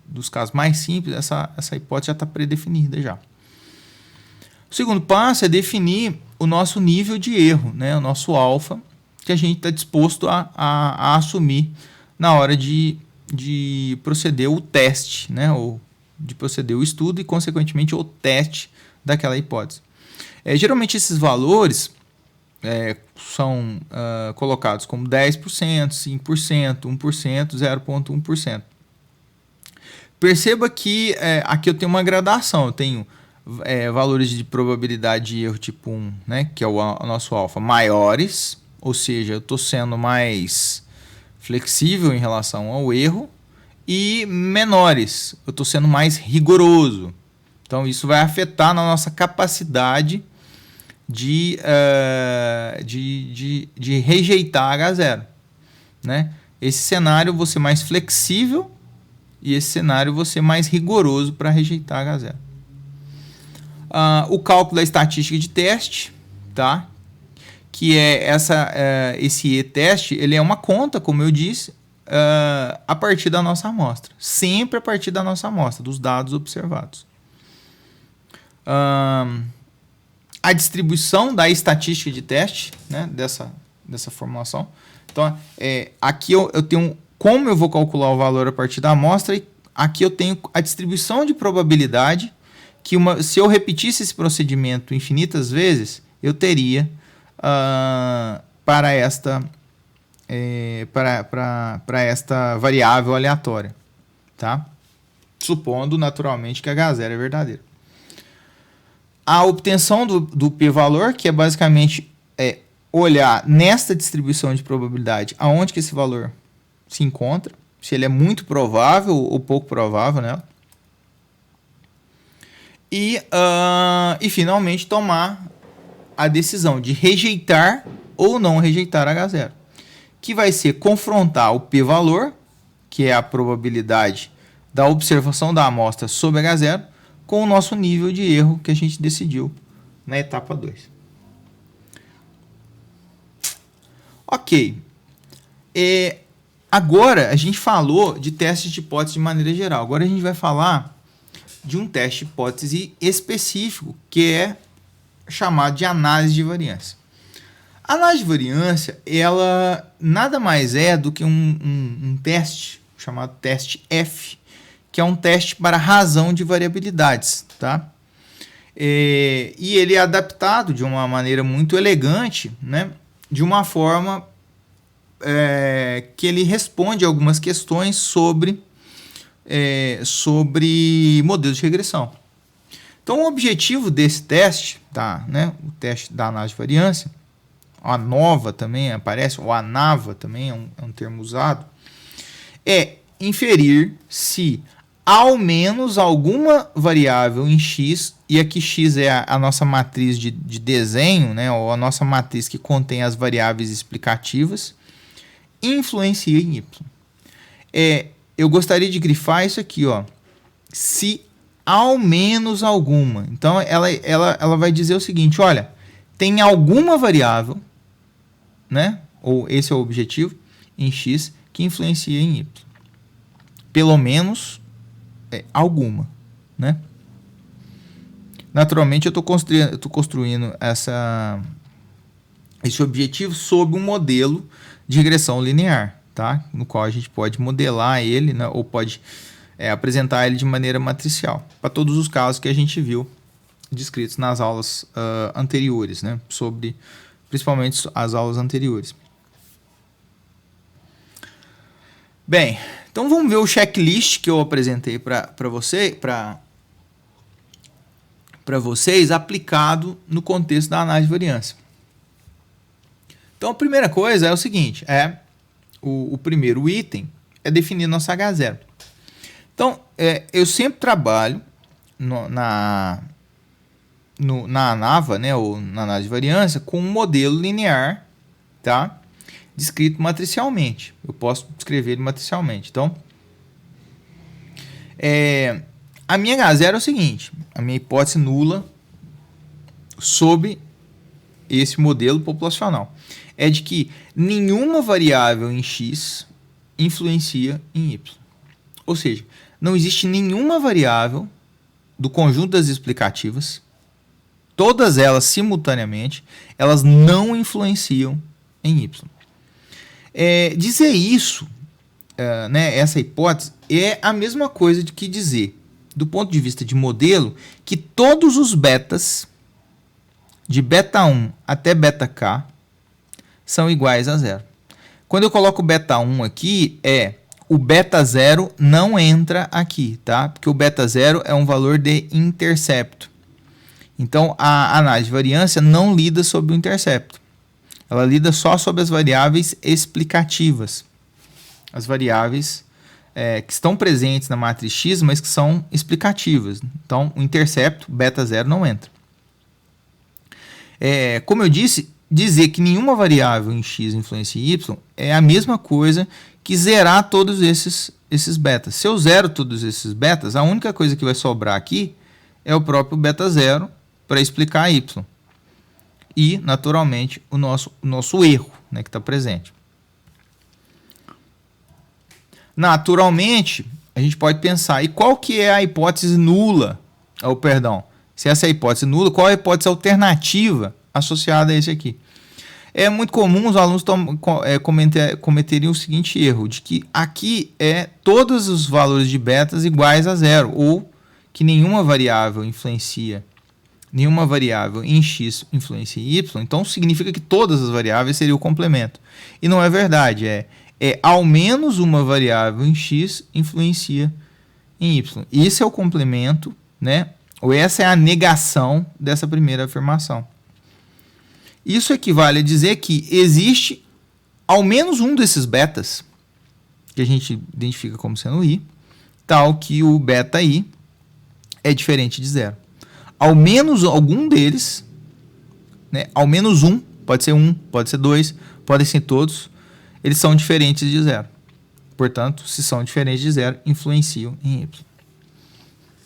dos casos mais simples, essa hipótese já está pré-definida já. O segundo passo é definir o nosso nível de erro, né? O nosso alfa, que a gente está disposto a assumir na hora de proceder o teste, né? Ou de proceder o estudo e, consequentemente, o teste daquela hipótese. Geralmente, esses valores são colocados como 10%, 5%, 1%, 0,1%. Perceba que aqui eu tenho uma gradação, eu tenho valores de probabilidade de erro tipo 1, né, que é o nosso alfa, maiores, ou seja, eu estou sendo mais flexível em relação ao erro, e menores, eu estou sendo mais rigoroso. Então, isso vai afetar na nossa capacidade de rejeitar H0. Né? Esse cenário eu vou ser mais flexível e esse cenário eu vou ser mais rigoroso para rejeitar H0. O cálculo da estatística de teste, tá? Que é esse e-teste, ele é uma conta, como eu disse, a partir da nossa amostra. Sempre a partir da nossa amostra, dos dados observados. A distribuição da estatística de teste, né, dessa formulação. Então, aqui eu tenho como eu vou calcular o valor a partir da amostra, e aqui eu tenho a distribuição de probabilidade, que se eu repetisse esse procedimento infinitas vezes, eu teria para esta variável aleatória, tá? Supondo naturalmente que H0 é verdadeiro. A obtenção do p-valor, que é basicamente olhar nesta distribuição de probabilidade aonde que esse valor se encontra, se ele é muito provável ou pouco provável, né? E finalmente tomar a decisão de rejeitar ou não rejeitar H0, que vai ser confrontar o p-valor, que é a probabilidade da observação da amostra sobre H0, com o nosso nível de erro que a gente decidiu na etapa 2. Ok. Agora a gente falou de testes de hipótese de maneira geral. Agora a gente vai falar de um teste de hipótese específico, que é chamado de análise de variância. A análise de variância, ela nada mais é do que um teste chamado teste F, que é um teste para razão de variabilidades, tá? E ele é adaptado de uma maneira muito elegante, né? De uma forma que ele responde algumas questões sobre modelos de regressão. Então, o objetivo desse teste, tá, né, o teste da análise de variância, a ANOVA também aparece, ou ANAVA também é um termo usado, é inferir se ao menos alguma variável em x, e aqui x é a nossa matriz de desenho, né, ou a nossa matriz que contém as variáveis explicativas, influencia em y. Eu gostaria de grifar isso aqui, ó, se ao menos alguma. Então, ela vai dizer o seguinte, olha, tem alguma variável, né, ou esse é o objetivo, em x, que influencia em y. Pelo menos alguma, né? Naturalmente, eu estou construindo esse objetivo sob um modelo de regressão linear, tá? No qual a gente pode modelar ele, né? Ou pode apresentar ele de maneira matricial, para todos os casos que a gente viu descritos nas aulas anteriores, né? Principalmente as aulas anteriores. Bem, então vamos ver o checklist que eu apresentei para vocês aplicado no contexto da análise de variância. Então a primeira coisa é o seguinte, o primeiro item é definir nossa H0. Então, eu sempre trabalho na ANAVA, né, ou na análise de variância, com um modelo linear, tá? Descrito matricialmente. Eu posso descrever ele matricialmente. Então, a minha H0 é o seguinte, a minha hipótese nula sob esse modelo populacional é de que nenhuma variável em x influencia em y. Ou seja, não existe nenhuma variável do conjunto das explicativas, todas elas simultaneamente, elas não influenciam em y. Dizer isso, né, essa hipótese, é a mesma coisa de que dizer, do ponto de vista de modelo, que todos os betas, de beta 1 até beta k, são iguais a zero. Quando eu coloco beta 1 aqui, o beta 0 não entra aqui, tá? Porque o beta 0 é um valor de intercepto. Então, a análise de variância não lida sobre o intercepto. Ela lida só sobre as variáveis explicativas. As variáveis que estão presentes na matriz X, mas que são explicativas. Então, o intercepto, beta 0, não entra. Como eu disse, dizer que nenhuma variável em X influencia em Y é a mesma coisa que zerar todos esses betas. Se eu zero todos esses betas, a única coisa que vai sobrar aqui é o próprio beta 0 para explicar Y. E, naturalmente, o nosso erro, né, que está presente. Naturalmente, a gente pode pensar, e qual que é a hipótese nula? Se essa é a hipótese nula, qual é a hipótese alternativa associada a esse aqui? É muito comum os alunos cometerem o seguinte erro, de que aqui todos os valores de betas iguais a zero, ou que nenhuma variável em x influencia em y, então significa que todas as variáveis seriam o complemento. E não é verdade, ao menos uma variável em x influencia em y. Isso é o complemento, né? Ou essa é a negação dessa primeira afirmação. Isso equivale a dizer que existe ao menos um desses betas, que a gente identifica como sendo i, tal que o beta i é diferente de zero. Ao menos algum deles, né, ao menos um, pode ser dois, podem ser todos, eles são diferentes de zero. Portanto, se são diferentes de zero, influenciam em y.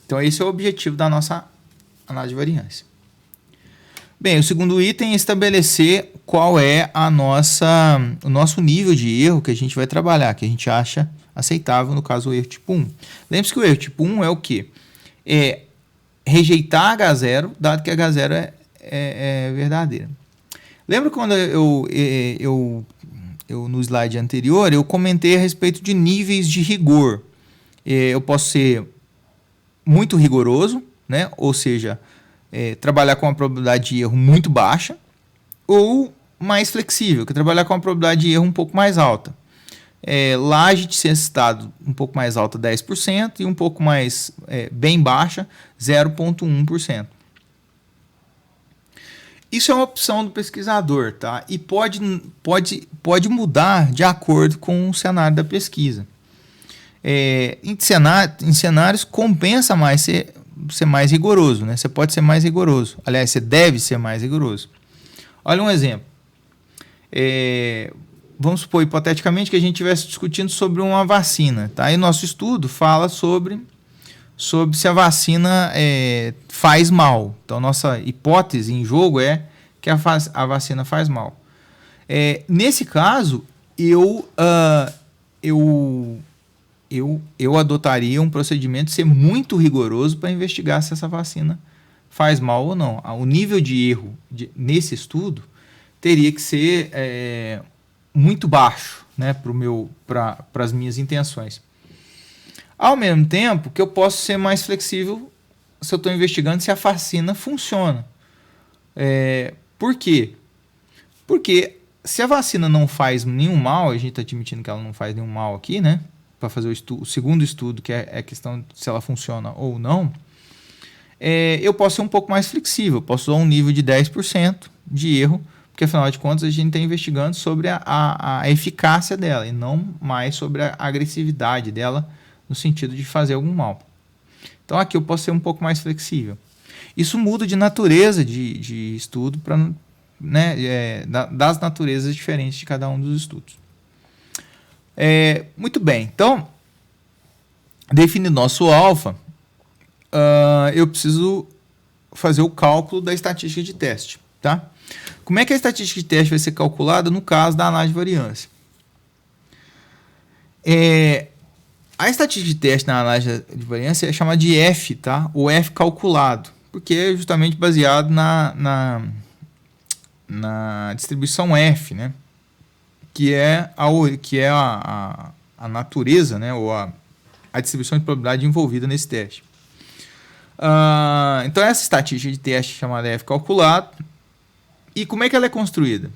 Então, esse é o objetivo da nossa análise de variância. Bem, o segundo item é estabelecer qual é o nosso nível de erro que a gente vai trabalhar, que a gente acha aceitável, no caso o erro tipo 1. Lembre-se que o erro tipo 1 é o quê? É rejeitar H0, dado que H0 é verdadeira. Lembra quando eu no slide anterior, eu comentei a respeito de níveis de rigor. Eu posso ser muito rigoroso, né? Ou seja, trabalhar com uma probabilidade de erro muito baixa, ou mais flexível, quer trabalhar com uma probabilidade de erro um pouco mais alta. Lá a gente tinha citado um pouco mais alta, 10%, e um pouco mais bem baixa, 0,1%. Isso é uma opção do pesquisador, tá? E pode mudar de acordo com o cenário da pesquisa. Em cenários compensa mais ser mais rigoroso, né? Você pode ser mais rigoroso. Aliás, você deve ser mais rigoroso. Olha um exemplo. Vamos supor, hipoteticamente, que a gente estivesse discutindo sobre uma vacina, tá? E nosso estudo fala sobre se a vacina faz mal. Então, nossa hipótese em jogo é que a vacina faz mal. Nesse caso, eu adotaria um procedimento de ser muito rigoroso para investigar se essa vacina faz mal ou não. O nível de erro nesse estudo teria que ser muito baixo, né, para as minhas intenções. Ao mesmo tempo que eu posso ser mais flexível se eu estou investigando se a vacina funciona. Por quê? Porque se a vacina não faz nenhum mal, a gente está admitindo que ela não faz nenhum mal aqui, né? Para fazer o segundo estudo, que é a questão de se ela funciona ou não, eu posso ser um pouco mais flexível, posso usar um nível de 10% de erro, porque afinal de contas a gente está investigando sobre a eficácia dela e não mais sobre a agressividade dela no sentido de fazer algum mal. Então aqui eu posso ser um pouco mais flexível. Isso muda de natureza de estudo para, né, das naturezas diferentes de cada um dos estudos. Muito bem, então, definido nosso alfa, eu preciso fazer o cálculo da estatística de teste. Tá? Como é que a estatística de teste vai ser calculada no caso da análise de variância? A estatística de teste na análise de variância é chamada de F, tá? Ou F calculado, porque é justamente baseado na distribuição F, né? Que é a natureza, né? Ou a distribuição de probabilidade envolvida nesse teste. Então, essa estatística de teste chamada F calculado. E como é que ela é construída?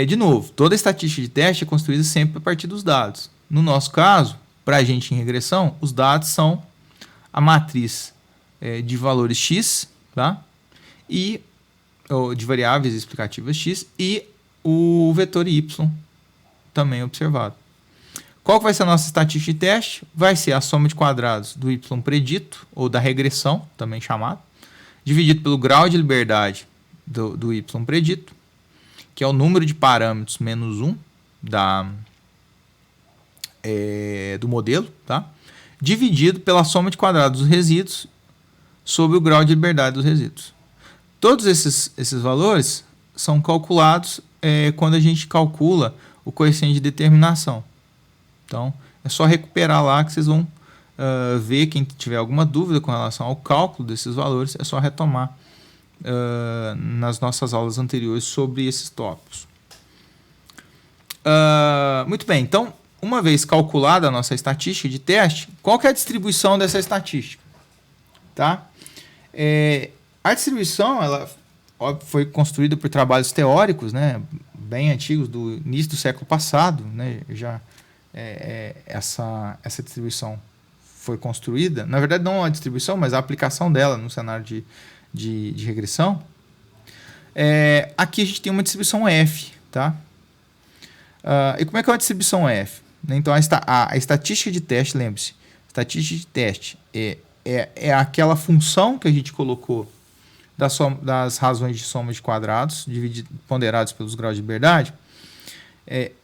De novo, toda estatística de teste é construída sempre a partir dos dados. No nosso caso, para a gente em regressão, os dados são a matriz de valores x, tá? Ou de variáveis explicativas x, e o vetor y também observado. Qual que vai ser a nossa estatística de teste? Vai ser a soma de quadrados do y predito, ou da regressão, também chamado, dividido pelo grau de liberdade do y predito, que é o número de parâmetros menos 1 do modelo, tá? Dividido pela soma de quadrados dos resíduos sobre o grau de liberdade dos resíduos. Todos esses valores são calculados quando a gente calcula o coeficiente de determinação. Então, é só recuperar lá que vocês vão ver. Quem tiver alguma dúvida com relação ao cálculo desses valores, é só retomar nas nossas aulas anteriores sobre esses tópicos. Muito bem, então, uma vez calculada a nossa estatística de teste, qual que é a distribuição dessa estatística? Tá? A distribuição ela foi construída por trabalhos teóricos, né, bem antigos, do início do século passado, né, já essa distribuição foi construída. Na verdade, não a distribuição, mas a aplicação dela no cenário de regressão. Aqui a gente tem uma distribuição F. Tá? E como é que é uma distribuição F? Então, a estatística de teste, lembre-se, estatística de teste é aquela função que a gente colocou das razões de soma de quadrados, ponderados pelos graus de liberdade.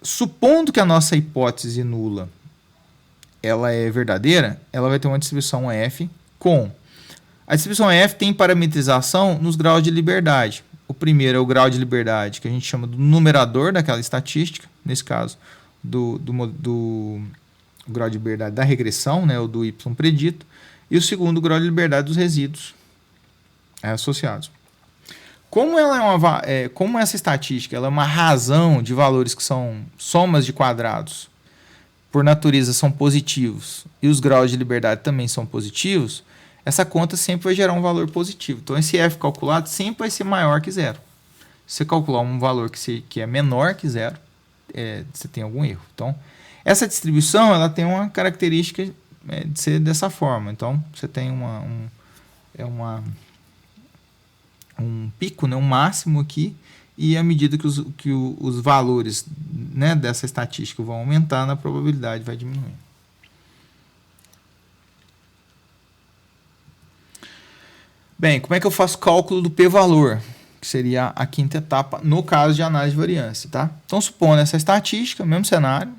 Supondo que a nossa hipótese nula ela é verdadeira, ela vai ter uma distribuição F com... A distribuição F tem parametrização nos graus de liberdade. O primeiro é o grau de liberdade, que a gente chama do numerador daquela estatística, nesse caso, do grau de liberdade da regressão, né, ou do y predito, e o segundo, o grau de liberdade dos resíduos associados. Como essa estatística ela é uma razão de valores que são somas de quadrados, por natureza são positivos, e os graus de liberdade também são positivos, essa conta sempre vai gerar um valor positivo. Então, esse F calculado sempre vai ser maior que zero. você calcular um valor que é menor que zero, você tem algum erro. Então, essa distribuição ela tem uma característica de ser dessa forma. Então, você tem um pico, né, um máximo aqui, e à medida que os valores, né, dessa estatística vão aumentando, a probabilidade vai diminuindo. Bem, como é que eu faço cálculo do p-valor? Que seria a quinta etapa no caso de análise de variância, tá? Então, supondo essa estatística, mesmo cenário,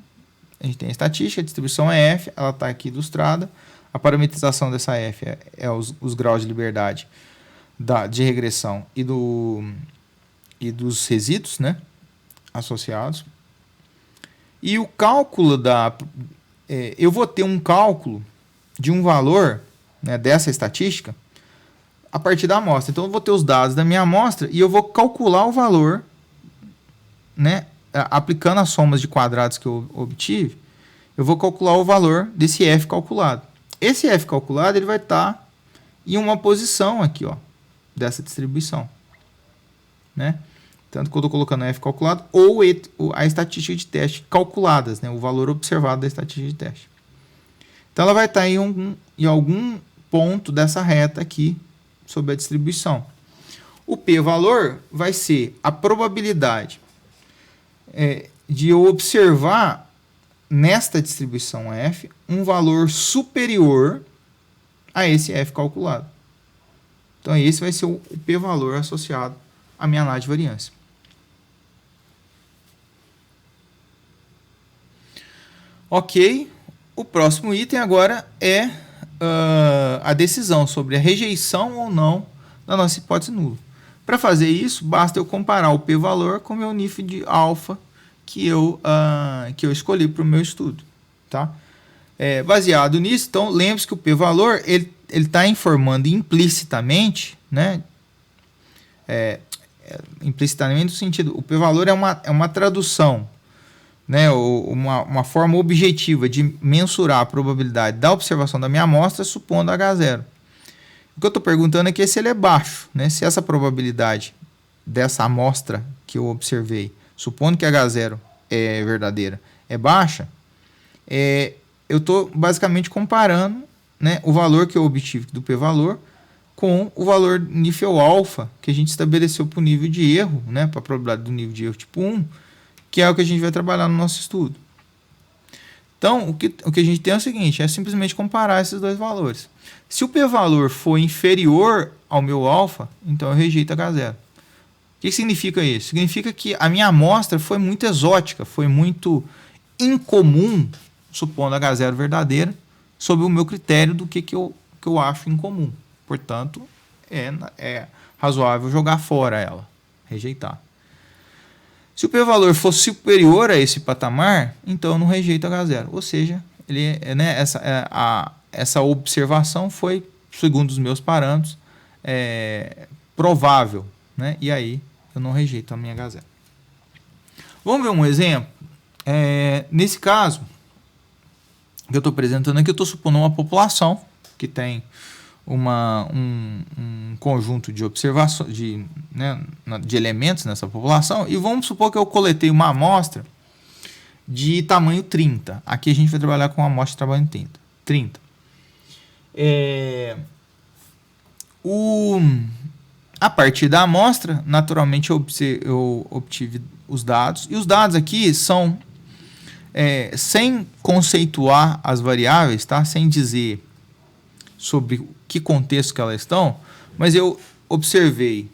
a gente tem a estatística, a distribuição é F, ela está aqui ilustrada, a parametrização dessa F é os graus de liberdade de regressão e dos resíduos, né, associados. E o cálculo eu vou ter um cálculo de um valor, né, dessa estatística a partir da amostra. Então, eu vou ter os dados da minha amostra e eu vou calcular o valor, né, aplicando as somas de quadrados que eu obtive, eu vou calcular o valor desse F calculado. Esse F calculado ele vai estar em uma posição aqui, ó, dessa distribuição, né? Tanto que eu estou colocando F calculado ou a estatística de teste calculadas, né, o valor observado da estatística de teste. Então, ela vai estar em algum ponto dessa reta aqui, sobre a distribuição. O p-valor vai ser a probabilidade de eu observar nesta distribuição F um valor superior a esse F calculado. Então, esse vai ser o p-valor associado à minha análise de variância. Ok, o próximo item agora é a decisão sobre a rejeição ou não da nossa hipótese nula. Para fazer isso, basta eu comparar o p-valor com o meu NIF de alfa que eu escolhi para o meu estudo. Tá? Baseado nisso, então, lembre-se que o p-valor ele está informando implicitamente, né? Implicitamente no sentido, o p-valor é uma tradução, né, uma forma objetiva de mensurar a probabilidade da observação da minha amostra supondo H0. O que eu estou perguntando é que se ele é baixo, né, se essa probabilidade dessa amostra que eu observei, supondo que H0 é verdadeira, é baixa, eu estou basicamente comparando, né, o valor que eu obtive do p-valor com o valor nível alfa que a gente estabeleceu para o nível de erro, né, para a probabilidade do nível de erro tipo 1, que é o que a gente vai trabalhar no nosso estudo. Então, o que a gente tem é o seguinte, é simplesmente comparar esses dois valores. Se o p-valor for inferior ao meu alfa, então eu rejeito H0. O que significa isso? Significa que a minha amostra foi muito exótica, foi muito incomum, supondo H0 verdadeira, sob o meu critério do que eu acho incomum. Portanto, é razoável jogar fora ela, rejeitar. Se o p-valor for superior a esse patamar, então eu não rejeito H0. Ou seja, essa observação foi, segundo os meus parâmetros, provável, né? E aí eu não rejeito a minha H0. Vamos ver um exemplo? Nesse caso, que eu estou apresentando aqui, eu estou supondo uma população que tem um conjunto de observações, de elementos nessa população, e vamos supor que eu coletei uma amostra de tamanho 30. Aqui a gente vai trabalhar com uma amostra de tamanho 30. A partir da amostra, naturalmente eu obtive os dados, e os dados aqui são sem conceituar as variáveis, tá? Sem dizer sobre que contexto que elas estão, mas eu observei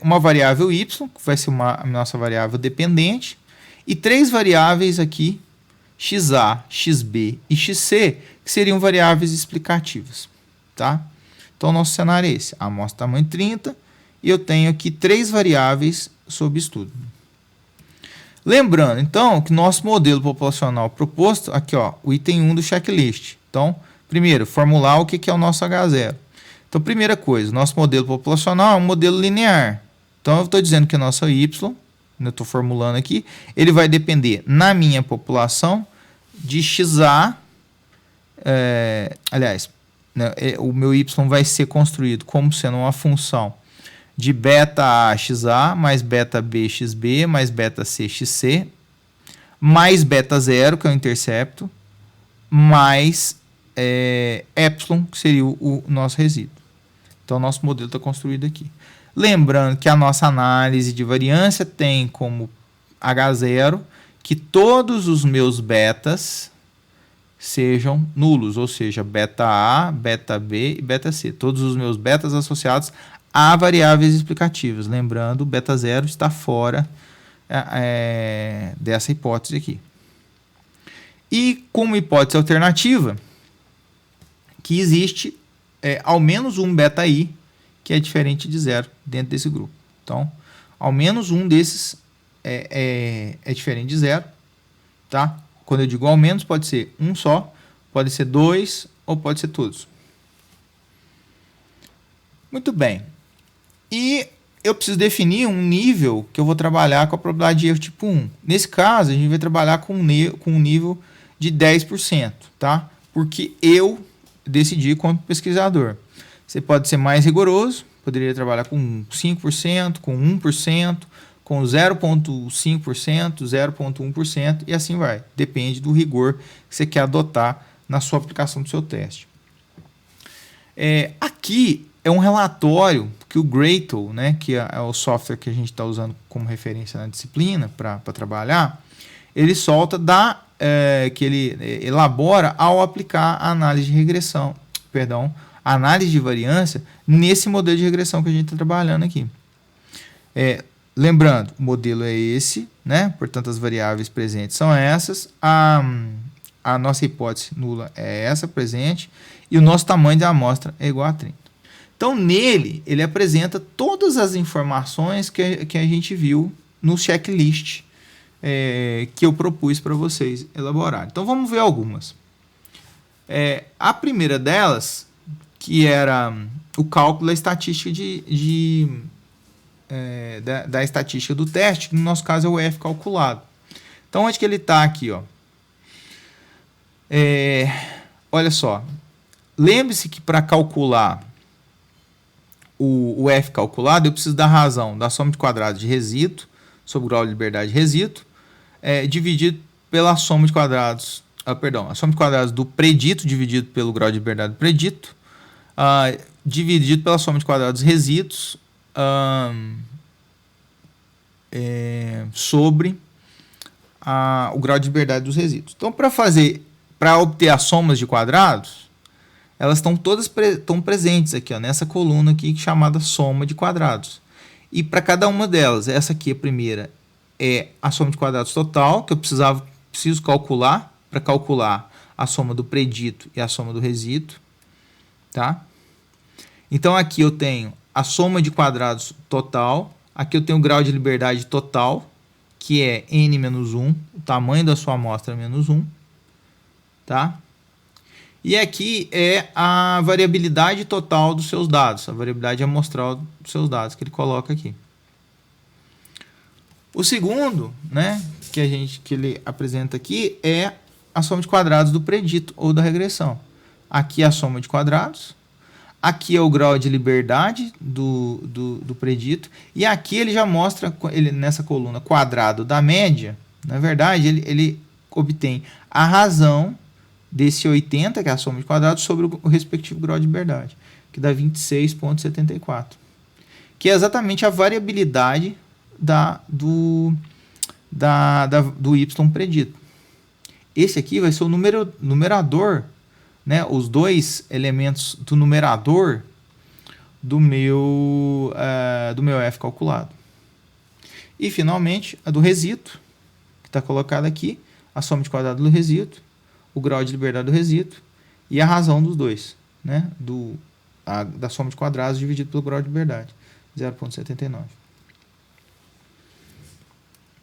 uma variável y, que vai ser a nossa variável dependente, e 3 variáveis aqui, xa, xb e xc, que seriam variáveis explicativas. Tá? Então, o nosso cenário é esse. A amostra tamanho 30, e eu tenho aqui 3 variáveis sob estudo. Lembrando, então, que nosso modelo populacional proposto, aqui, ó, o item 1 do checklist. Então, primeiro, formular o que é o nosso H0. Então, primeira coisa, nosso modelo populacional é um modelo linear. Então, eu estou dizendo que a nossa Y, eu estou formulando aqui, ele vai depender, na minha população, de xa, aliás, né, o meu Y vai ser construído como sendo uma função de beta A XA mais beta B XB mais beta C XC mais beta 0, que é o intercepto, mais epsilon, que seria o nosso resíduo. Então, o nosso modelo está construído aqui. Lembrando que a nossa análise de variância tem como H0 que todos os meus betas sejam nulos, ou seja, beta A, beta B e beta C. Todos os meus betas associados a variáveis explicativas. Lembrando, beta 0 está fora dessa hipótese aqui. E como hipótese alternativa, que existe ao menos um beta I, que é diferente de 0 dentro desse grupo. Então, ao menos um desses é diferente de 0, tá? Quando eu digo ao menos, pode ser um só, pode ser 2 ou pode ser todos. Muito bem. E eu preciso definir um nível que eu vou trabalhar com a probabilidade de erro tipo 1. Nesse caso, a gente vai trabalhar com um nível de 10%, tá? Porque eu decidi como pesquisador. Você pode ser mais rigoroso, poderia trabalhar com 5%, com 1%, com 0,5%, 0,1% e assim vai. Depende do rigor que você quer adotar na sua aplicação do seu teste. Aqui é um relatório que o Gradle, né, que é o software que a gente está usando como referência na disciplina para trabalhar, ele solta que ele elabora ao aplicar a análise de regressão, a análise de variância nesse modelo de regressão que a gente está trabalhando aqui. Lembrando, o modelo é esse, né? Portanto, as variáveis presentes são essas, a nossa hipótese nula é essa presente e o nosso tamanho da amostra é igual a 30. Então, nele, ele apresenta todas as informações que a gente viu no checklist que eu propus para vocês elaborar. Então, vamos ver algumas. A primeira delas, que era o cálculo da estatística da estatística do teste, que no nosso caso é o F calculado. Então, onde que ele está aqui? Ó? Olha só. Lembre-se que para calcular o F calculado, eu preciso da razão da soma de quadrados de resíduo sobre o grau de liberdade de resíduo, dividido pela soma de quadrados, a soma de quadrados do predito dividido pelo grau de liberdade do predito, dividido pela soma de quadrados dos resíduos sobre o grau de liberdade dos resíduos. Então, para obter as somas de quadrados, elas estão todas presentes aqui, ó, nessa coluna aqui chamada soma de quadrados. E para cada uma delas, essa aqui, a primeira, é a soma de quadrados total, que eu preciso calcular, para calcular a soma do predito e a soma do resíduo. Tá? Então, aqui eu tenho a soma de quadrados total, aqui eu tenho o grau de liberdade total, que é n menos 1, o tamanho da sua amostra menos 1. Tá? E aqui é a variabilidade total dos seus dados, a variabilidade amostral dos seus dados que ele coloca aqui. O segundo, né, que ele apresenta aqui é a soma de quadrados do predito ou da regressão. Aqui é a soma de quadrados, aqui é o grau de liberdade do predito, e aqui ele já mostra, nessa coluna, quadrado da média. Na verdade, ele obtém a razão desse 80, que é a soma de quadrados, sobre o respectivo grau de liberdade, que dá 26,74, que é exatamente a variabilidade do y predito. Esse aqui vai ser o numerador, né, os dois elementos do numerador do meu F calculado. E, finalmente, a do resíduo, que está colocada aqui, a soma de quadrado do resíduo, o grau de liberdade do resíduo e a razão dos dois, né, da soma de quadrados dividido pelo grau de liberdade, 0,79.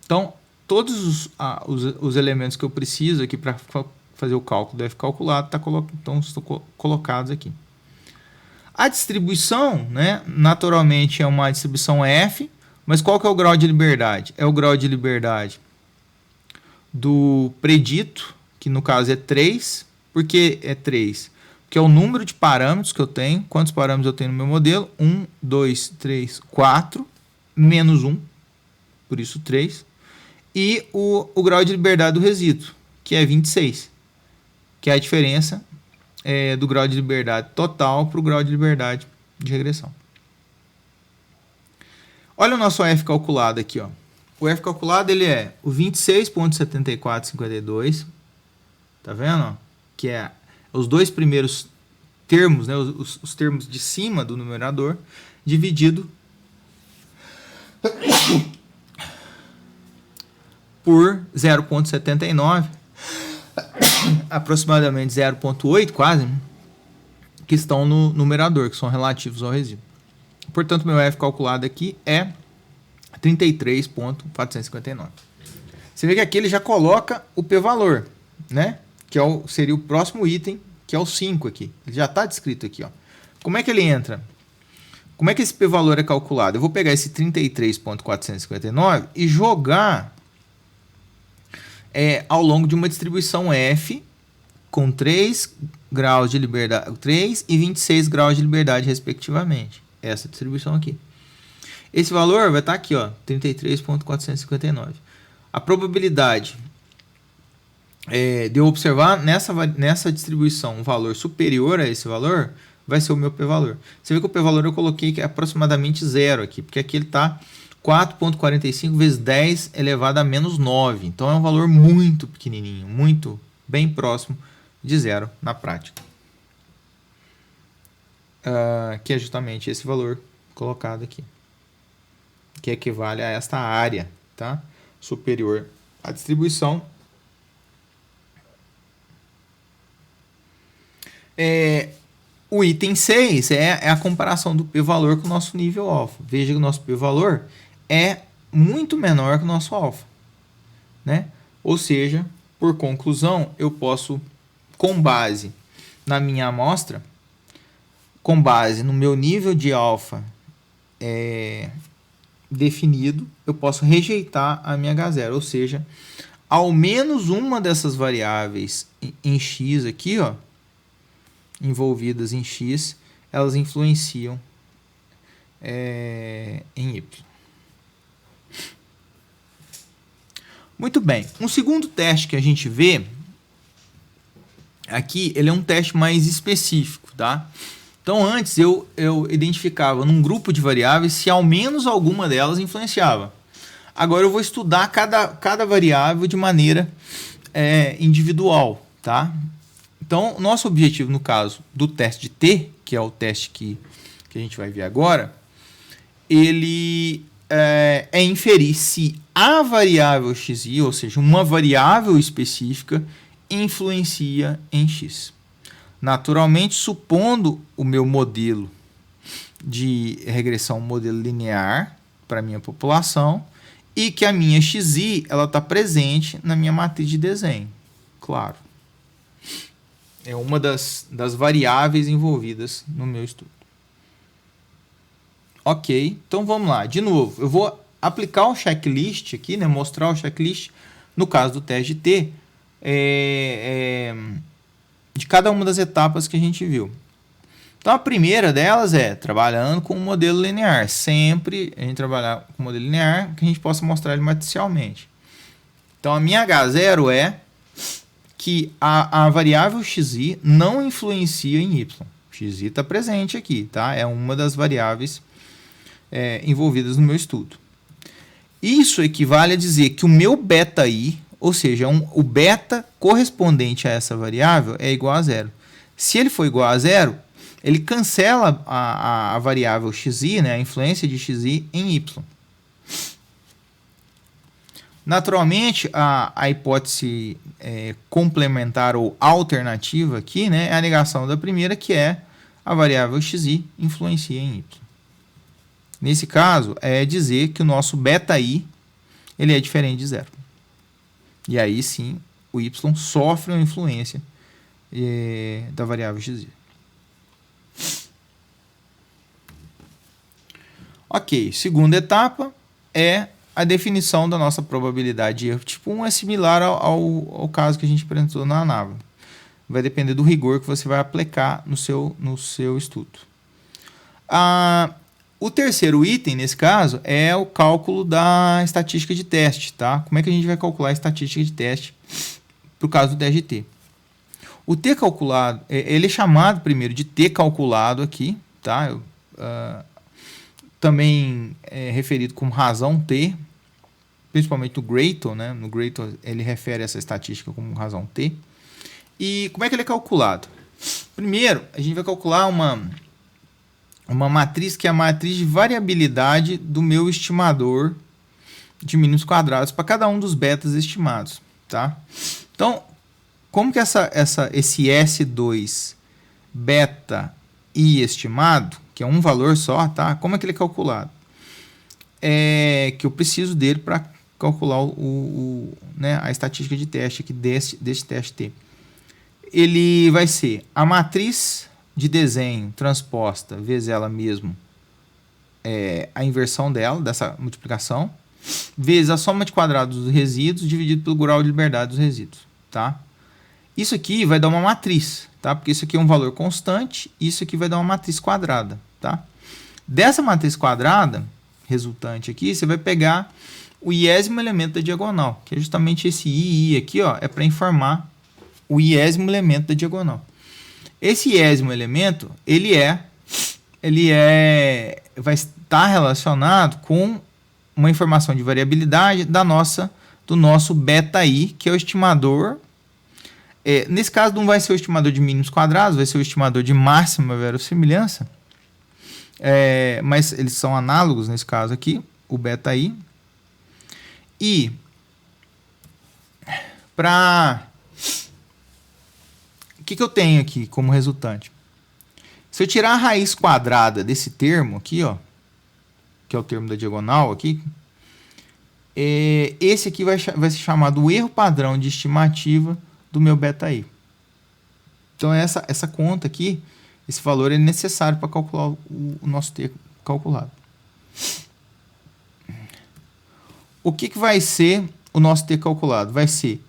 Então, todos os elementos que eu preciso aqui para fazer o cálculo do F calculado estão colocados aqui. A distribuição, né, naturalmente é uma distribuição F, mas qual que é o grau de liberdade? É o grau de liberdade do predito, que no caso é 3. Por que é 3? que é o número de parâmetros que eu tenho. Quantos parâmetros eu tenho no meu modelo? 1, 2, 3, 4, menos 1, por isso 3. E o grau de liberdade do resíduo, que é 26, que é a diferença do grau de liberdade total para o grau de liberdade de regressão. Olha o nosso F calculado aqui, ó. O F calculado ele é o 26,7452, tá vendo? Ó? Que é os dois primeiros termos, né, os termos de cima do numerador, dividido por 0,79, aproximadamente 0,8 quase, que estão no numerador, que são relativos ao resíduo. Portanto, meu F calculado aqui é 33,459. Você vê que aqui ele já coloca o p-valor, né? Que seria o próximo item, que é o 5 aqui. Ele já está descrito aqui, ó. Como é que ele entra? Como é que esse p-valor é calculado? Eu vou pegar esse 33,459 e jogar ao longo de uma distribuição F com 3 graus de liberdade, 3 e 26 graus de liberdade, respectivamente. Essa distribuição aqui. Esse valor vai estar aqui, ó, 33,459. A probabilidade de eu observar nessa distribuição um valor superior a esse valor vai ser o meu p-valor. Você vê que o p-valor eu coloquei que é aproximadamente 0 aqui, porque aqui ele está 4,45 vezes 10 elevado a menos 9. Então é um valor muito pequenininho, muito bem próximo de zero na prática. Que é justamente esse valor colocado aqui, que equivale a esta área, tá? Superior à distribuição. O item 6 é a comparação do p-valor com o nosso nível alfa. Veja que o nosso p-valor é muito menor que o nosso alfa, né? Ou seja, por conclusão, eu posso, com base na minha amostra, com base no meu nível de alfa definido, eu posso rejeitar a minha H0, ou seja, ao menos uma dessas variáveis em X aqui, ó, envolvidas em X, elas influenciam em Y. Muito bem. Um segundo teste que a gente vê aqui, ele é um teste mais específico, tá? Então, antes eu identificava num grupo de variáveis se ao menos alguma delas influenciava. Agora eu vou estudar cada variável de maneira individual, tá? Então, nosso objetivo no caso do teste de T, que é o teste que a gente vai ver agora, ele é inferir se a variável xi, ou seja, uma variável específica, influencia em x. Naturalmente, supondo o meu modelo de regressão, modelo linear para a minha população, e que a minha xi está presente na minha matriz de desenho. Claro. É uma das variáveis envolvidas no meu estudo. Ok, então vamos lá. De novo, eu vou aplicar o checklist aqui, né, mostrar o checklist no caso do teste de T, de cada uma das etapas que a gente viu. Então, a primeira delas é trabalhando com o modelo linear. Sempre a gente trabalhar com o modelo linear que a gente possa mostrar ele matricialmente. Então, a minha H0 é que a variável xi não influencia em y. Xi está presente aqui, tá? É uma das variáveis envolvidas no meu estudo. Isso equivale a dizer que o meu beta-i, ou seja, o beta correspondente a essa variável, é igual a zero. Se ele for igual a zero, ele cancela a variável xi, né, a influência de xi em y. Naturalmente, a hipótese complementar ou alternativa aqui, né, é a negação da primeira, que é a variável xi influencia em y. Nesse caso, é dizer que o nosso beta-i ele é diferente de zero. E aí sim, o y sofre uma influência da variável xi. Ok, segunda etapa é a definição da nossa probabilidade de erro tipo 1, é similar ao caso que a gente apresentou na ANAVA. vai depender do rigor que você vai aplicar no seu estudo. O terceiro item, nesse caso, é o cálculo da estatística de teste, tá? Como é que a gente vai calcular a estatística de teste para o caso do DRT? O T calculado, ele é chamado primeiro de T calculado aqui, tá? Também é referido como razão T, principalmente no Gradle, né? No Gradle ele refere essa estatística como razão T. E como é que ele é calculado? Primeiro, a gente vai calcular uma matriz que é a matriz de variabilidade do meu estimador de mínimos quadrados para cada um dos betas estimados, tá? Então, como que esse S2 beta I estimado, que é um valor só, tá? Como é que ele é calculado? É que eu preciso dele para calcular né, a estatística de teste aqui desse teste T. Ele vai ser a matriz de desenho transposta vezes ela mesmo, a inversão dela, dessa multiplicação, vezes a soma de quadrados dos resíduos dividido pelo grau de liberdade dos resíduos, tá? Isso aqui vai dar uma matriz, tá? Porque isso aqui é um valor constante, isso aqui vai dar uma matriz quadrada, tá? Dessa matriz quadrada resultante aqui, você vai pegar o iésimo elemento da diagonal, que é justamente esse I aqui, ó, é para informar o iésimo elemento da diagonal. Esse iésimo elemento, ele vai estar relacionado com uma informação de variabilidade do nosso beta I, que é o estimador. Nesse caso não vai ser o estimador de mínimos quadrados, vai ser o estimador de máxima verossimilhança, mas eles são análogos nesse caso aqui, o beta I. E o que eu tenho aqui como resultante? Se eu tirar a raiz quadrada desse termo aqui, ó, que é o termo da diagonal aqui, esse aqui vai ser chamado o erro padrão de estimativa do meu beta I. Então essa conta aqui, esse valor é necessário para calcular o nosso T calculado. O que vai ser o nosso T calculado? Vai ser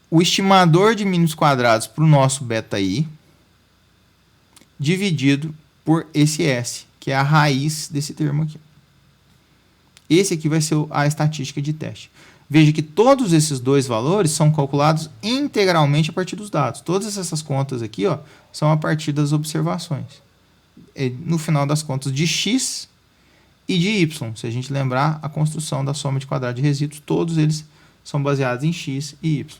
o estimador de mínimos quadrados para o nosso beta I dividido por esse S, que é a raiz desse termo aqui. Esse aqui vai ser a estatística de teste. Veja que todos esses dois valores são calculados integralmente a partir dos dados. Todas essas contas aqui, ó, são a partir das observações. No final das contas, de X e de Y. Se a gente lembrar, a construção da soma de quadrados de resíduos, todos eles são baseados em X e Y.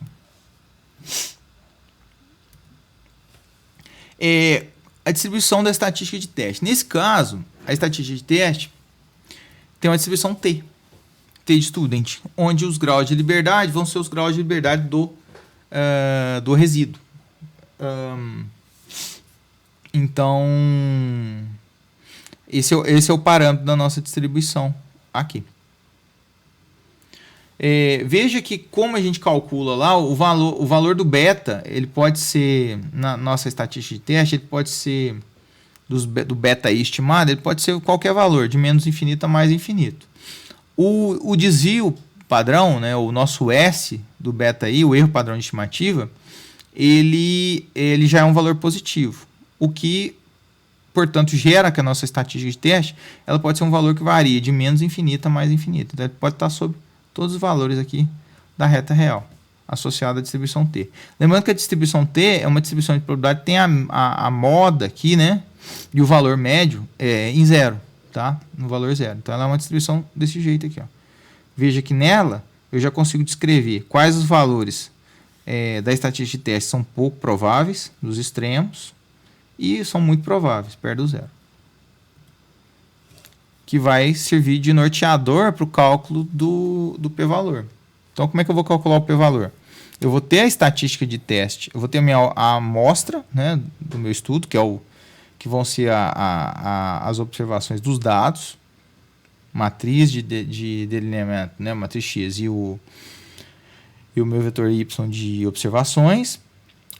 A distribuição da estatística de teste. Nesse caso, a estatística de teste tem uma distribuição T de student, onde os graus de liberdade vão ser os graus de liberdade do resíduo. Então, esse é o parâmetro da nossa distribuição aqui. Veja que como a gente calcula lá, o valor do beta, ele pode ser, na nossa estatística de teste, ele pode ser do beta I estimado, ele pode ser qualquer valor, de menos infinito a mais infinito. O desvio padrão, né, o nosso S do beta I, o erro padrão de estimativa, ele já é um valor positivo, o que, portanto, gera que a nossa estatística de teste, ela pode ser um valor que varia de menos infinito a mais infinito. Então, ele pode estar sobre todos os valores aqui da reta real, associada à distribuição T. Lembrando que a distribuição T é uma distribuição de probabilidade, tem a moda aqui, né? E o valor médio é em zero, tá? No valor zero. Então, ela é uma distribuição desse jeito aqui, ó. Veja que nela, eu já consigo descrever quais os valores da estatística de teste são pouco prováveis, dos extremos, e são muito prováveis, perto do zero. Que vai servir de norteador para o cálculo do p-valor. Então, como é que eu vou calcular o p-valor? Eu vou ter a estatística de teste, eu vou ter a amostra, né, do meu estudo, que vão ser as observações dos dados, matriz de delineamento, né, matriz X e o meu vetor Y de observações.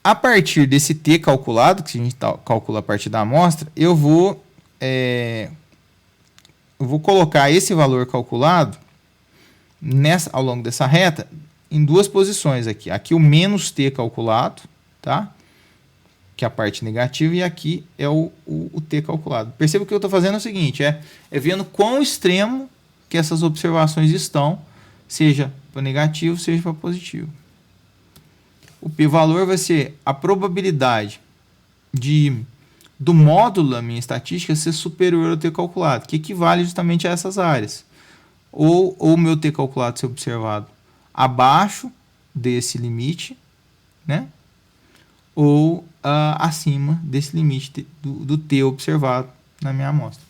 A partir desse T calculado, que a gente calcula a partir da amostra, eu vou colocar esse valor calculado ao longo dessa reta em duas posições aqui. Aqui o menos T calculado, tá? que é a parte negativa, e aqui é o t calculado. Perceba que eu estou fazendo é o seguinte, é vendo quão extremo que essas observações estão, seja para negativo, seja para positivo. O p-valor vai ser a probabilidade do módulo da minha estatística ser superior ao t calculado, que equivale justamente a essas áreas. Ou o meu t calculado ser observado abaixo desse limite, né? Ou acima desse limite do t observado na minha amostra.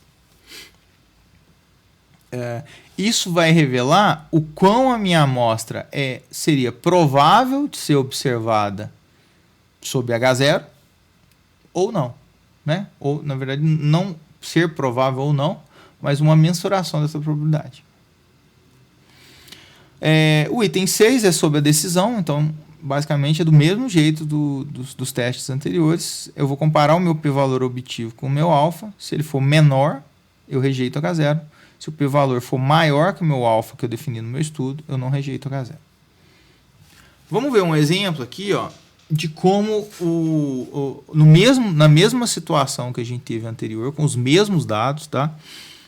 Isso vai revelar o quão a minha amostra seria provável de ser observada sob H0 ou não, né? Ou, na verdade, não ser provável ou não, mas uma mensuração dessa probabilidade. O item 6 é sobre a decisão, então, basicamente, é do mesmo jeito dos testes anteriores. Eu vou comparar o meu p-valor objetivo com o meu alfa. Se ele for menor, eu rejeito H0. Se o p-valor for maior que o meu alfa que eu defini no meu estudo, eu não rejeito H0. Vamos ver um exemplo aqui, ó, de como na mesma situação que a gente teve anterior, com os mesmos dados, tá?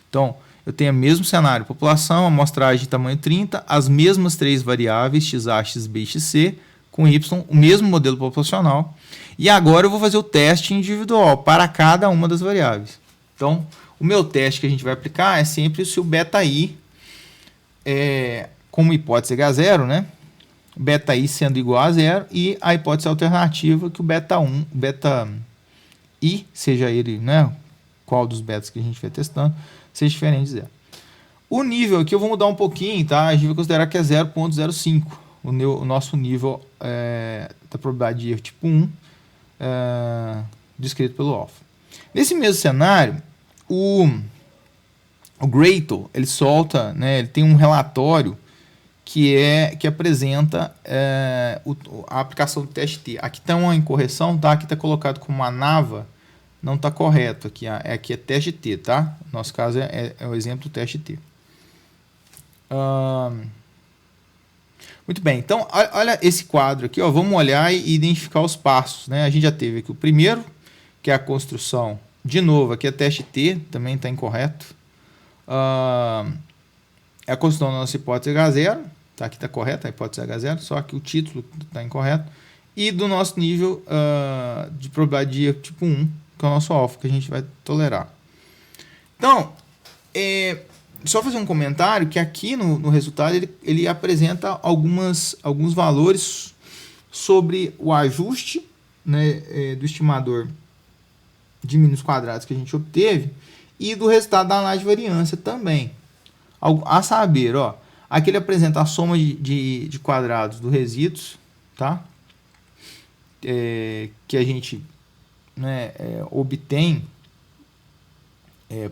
Então, eu tenho o mesmo cenário, população, amostragem de tamanho 30, as mesmas três variáveis, XA, XB e XC, com Y, o mesmo modelo populacional. E agora eu vou fazer o teste individual para cada uma das variáveis. Então, o meu teste que a gente vai aplicar é sempre se o beta-i, como hipótese H0, né? Beta-i sendo igual a 0, e a hipótese alternativa que o beta-i, seja ele, né, qual dos betas que a gente vai testando, seja diferente de 0. O nível aqui eu vou mudar um pouquinho, tá? A gente vai considerar que é 0,05, o nosso nível da probabilidade de erro tipo 1, descrito pelo alfa. Nesse mesmo cenário, o Gradle, ele solta, né, ele tem um relatório que apresenta a aplicação do teste T. Aqui está uma incorreção, tá? Aqui está colocado como uma nava, não está correto. Aqui é teste T, tá? No nosso caso é o exemplo do teste T. Muito bem, então olha esse quadro aqui, ó, vamos olhar e identificar os passos, né? A gente já teve aqui o primeiro, que é a construção. De novo, aqui é teste T, também está incorreto. É a construção da nossa hipótese H0, tá? Aqui está correta a hipótese H0, só que o título está incorreto. E do nosso nível de probabilidade de erro tipo 1, que é o nosso alfa, que a gente vai tolerar. Então, só fazer um comentário que aqui no resultado ele apresenta alguns valores sobre o ajuste, né, do estimador de mínimos quadrados que a gente obteve e do resultado da análise de variância também. A saber, ó, aqui ele apresenta a soma de quadrados dos resíduos, tá? Que a gente, né, obtém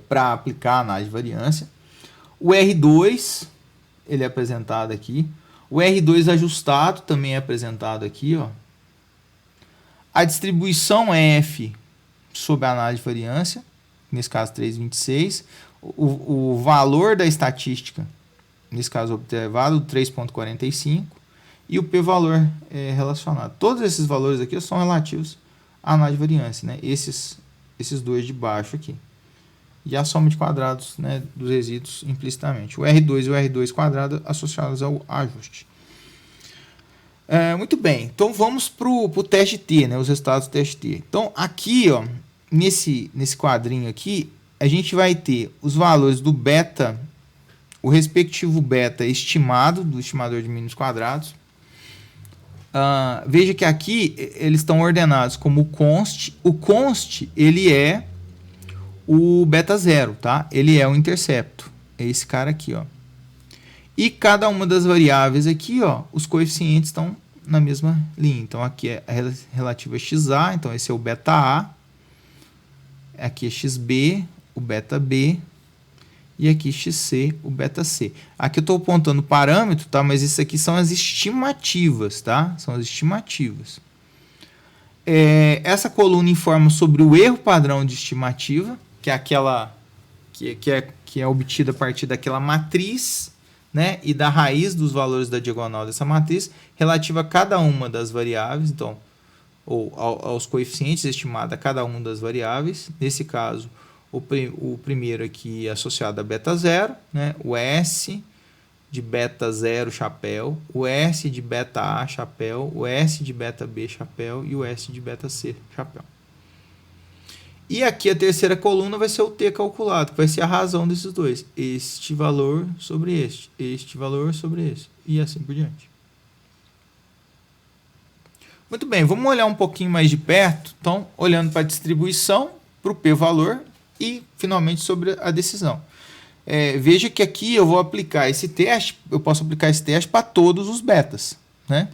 para aplicar a análise de variância. O R2, ele é apresentado aqui. O R2 ajustado também é apresentado aqui, ó. A distribuição F sobre a análise de variância, nesse caso 3,26. O valor da estatística, nesse caso observado, 3,45. E o p-valor relacionado. Todos esses valores aqui são relativos à análise de variância, né? Esses dois de baixo aqui. E a soma de quadrados, né, dos resíduos implicitamente. O R2 e o R2 quadrado associados ao ajuste. Muito bem, então vamos para o teste T, né, os resultados do teste T. Então aqui, ó, nesse quadrinho aqui, a gente vai ter os valores do beta, o respectivo beta estimado, do estimador de mínimos quadrados. Veja que aqui eles estão ordenados como o const. O const, ele é o beta 0, tá? Ele é o intercepto. É esse cara aqui, ó. E cada uma das variáveis aqui, ó, os coeficientes estão na mesma linha. Então aqui é a relativa XA, então esse é o beta A. Aqui é XB, o beta B. E aqui XC, o beta C. Aqui eu estou apontando parâmetro, tá? Mas isso aqui são as estimativas, tá? São as estimativas. Essa coluna informa sobre o erro padrão de estimativa, que é aquela que é obtida a partir daquela matriz, né? E da raiz dos valores da diagonal dessa matriz, relativa a cada uma das variáveis. Então, ou aos coeficientes estimados a cada uma das variáveis. Nesse caso, o primeiro aqui é associado a beta 0, né? O S de beta 0 chapéu, o S de beta A chapéu, o S de beta B chapéu e o S de beta C chapéu. E aqui a terceira coluna vai ser o T calculado, que vai ser a razão desses dois. Este valor sobre este valor sobre este, e assim por diante. Muito bem, vamos olhar um pouquinho mais de perto. Então, olhando para a distribuição, para o p-valor e, finalmente, sobre a decisão. Veja que aqui eu vou aplicar esse teste, eu posso aplicar esse teste para todos os betas, né?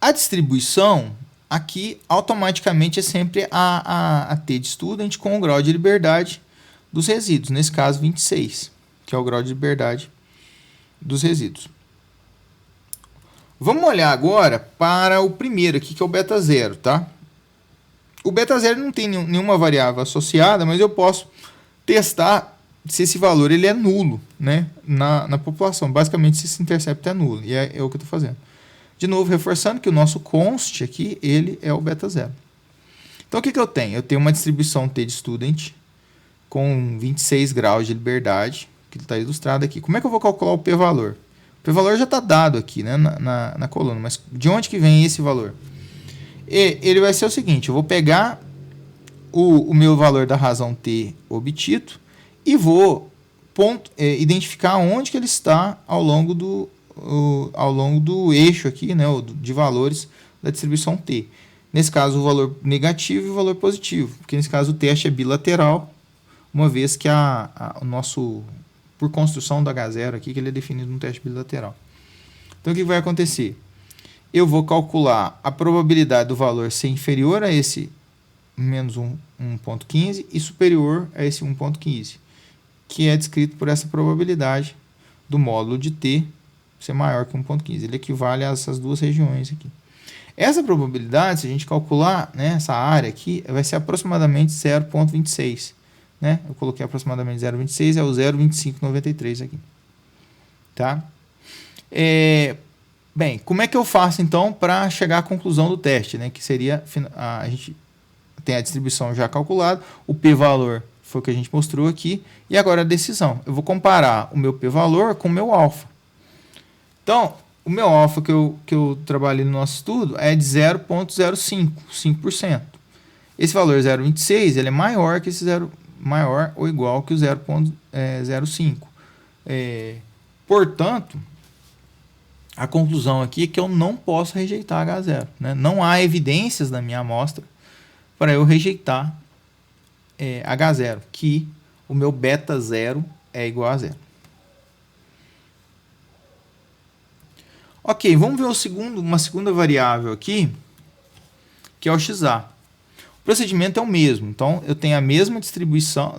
A distribuição aqui automaticamente é sempre a T de student com o grau de liberdade dos resíduos, nesse caso 26, que é o grau de liberdade dos resíduos. Vamos olhar agora para o primeiro aqui, que é o beta 0, tá? O beta 0 não tem nenhuma variável associada, mas eu posso testar se esse valor ele é nulo, né, na população. Basicamente, se esse intercepto é nulo, e é o que eu estou fazendo. De novo, reforçando que o nosso const aqui, ele é o beta 0. Então, o que eu tenho? Eu tenho uma distribuição T de student com 26 graus de liberdade, que está ilustrado aqui. Como é que eu vou calcular o p-valor? O p-valor já está dado aqui, né, na coluna, mas de onde que vem esse valor? Ele vai ser o seguinte, eu vou pegar o meu valor da razão T obtido e vou identificar onde que ele está ao longo do eixo aqui, né, de valores da distribuição T. Nesse caso, o valor negativo e o valor positivo, porque nesse caso o teste é bilateral, uma vez que o nosso, por construção do H0 aqui, que ele é definido no teste bilateral. Então, o que vai acontecer? Eu vou calcular a probabilidade do valor ser inferior a esse menos 1,15 e superior a esse 1,15, que é descrito por essa probabilidade do módulo de T ser maior que 1,15. Ele equivale a essas duas regiões aqui. Essa probabilidade, se a gente calcular, né, essa área aqui, vai ser aproximadamente 0,26. Né? Eu coloquei aproximadamente 0,26, é o 0,2593 aqui. Tá? Bem, como é que eu faço então para chegar à conclusão do teste, né? Que seria, a gente tem a distribuição já calculada, o p-valor foi o que a gente mostrou aqui, e agora a decisão. Eu vou comparar o meu p-valor com o meu alfa. Então, o meu alfa que eu trabalhei no nosso estudo é de 0,05, 5%. Esse valor 0,26, ele é maior que esse maior ou igual que o 0,05. Portanto, a conclusão aqui é que eu não posso rejeitar H0. Né? Não há evidências na minha amostra para eu rejeitar H0, que o meu beta 0 é igual a 0. Ok, vamos ver uma segunda variável aqui, que é o XA. O procedimento é o mesmo, então eu tenho a mesma distribuição,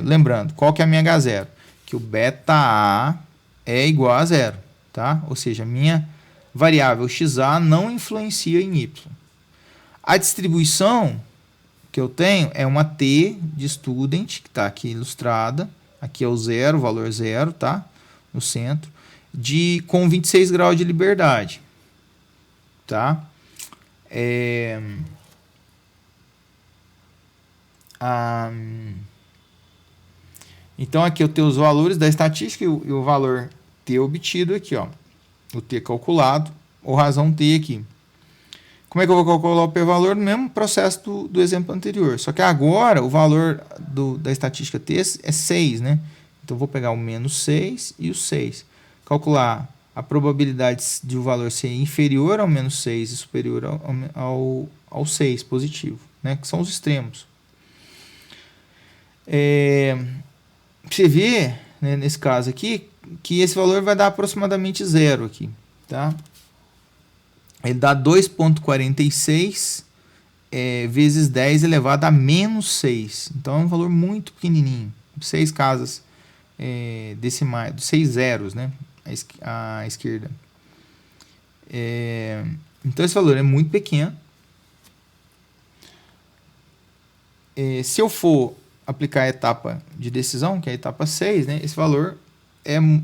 lembrando, qual que é a minha H0? Que o beta A é igual a 0. Tá? Ou seja, a minha variável XA não influencia em Y. A distribuição que eu tenho é uma T de student, que está aqui ilustrada. Aqui é o zero, o valor 0, tá? No centro. Com 26 graus de liberdade. Tá? Então, aqui eu tenho os valores da estatística e o valor T obtido aqui, ó, o T calculado, ou razão T aqui. Como é que eu vou calcular o p-valor? No mesmo processo do exemplo anterior. Só que agora o valor da estatística T é 6, né? Então eu vou pegar o menos 6 e o 6. Calcular a probabilidade de o valor ser inferior ao menos 6 e superior ao 6 positivo, né? Que são os extremos. Você vê, né, nesse caso aqui, que esse valor vai dar aproximadamente 0 aqui, tá? Ele dá 2,46 vezes 10 elevado a menos 6. Então, é um valor muito pequenininho. 6 casas decimais, 6 zeros, né? À esquerda. Então, esse valor é muito pequeno. Se eu for aplicar a etapa de decisão, que é a etapa 6, né? Esse valor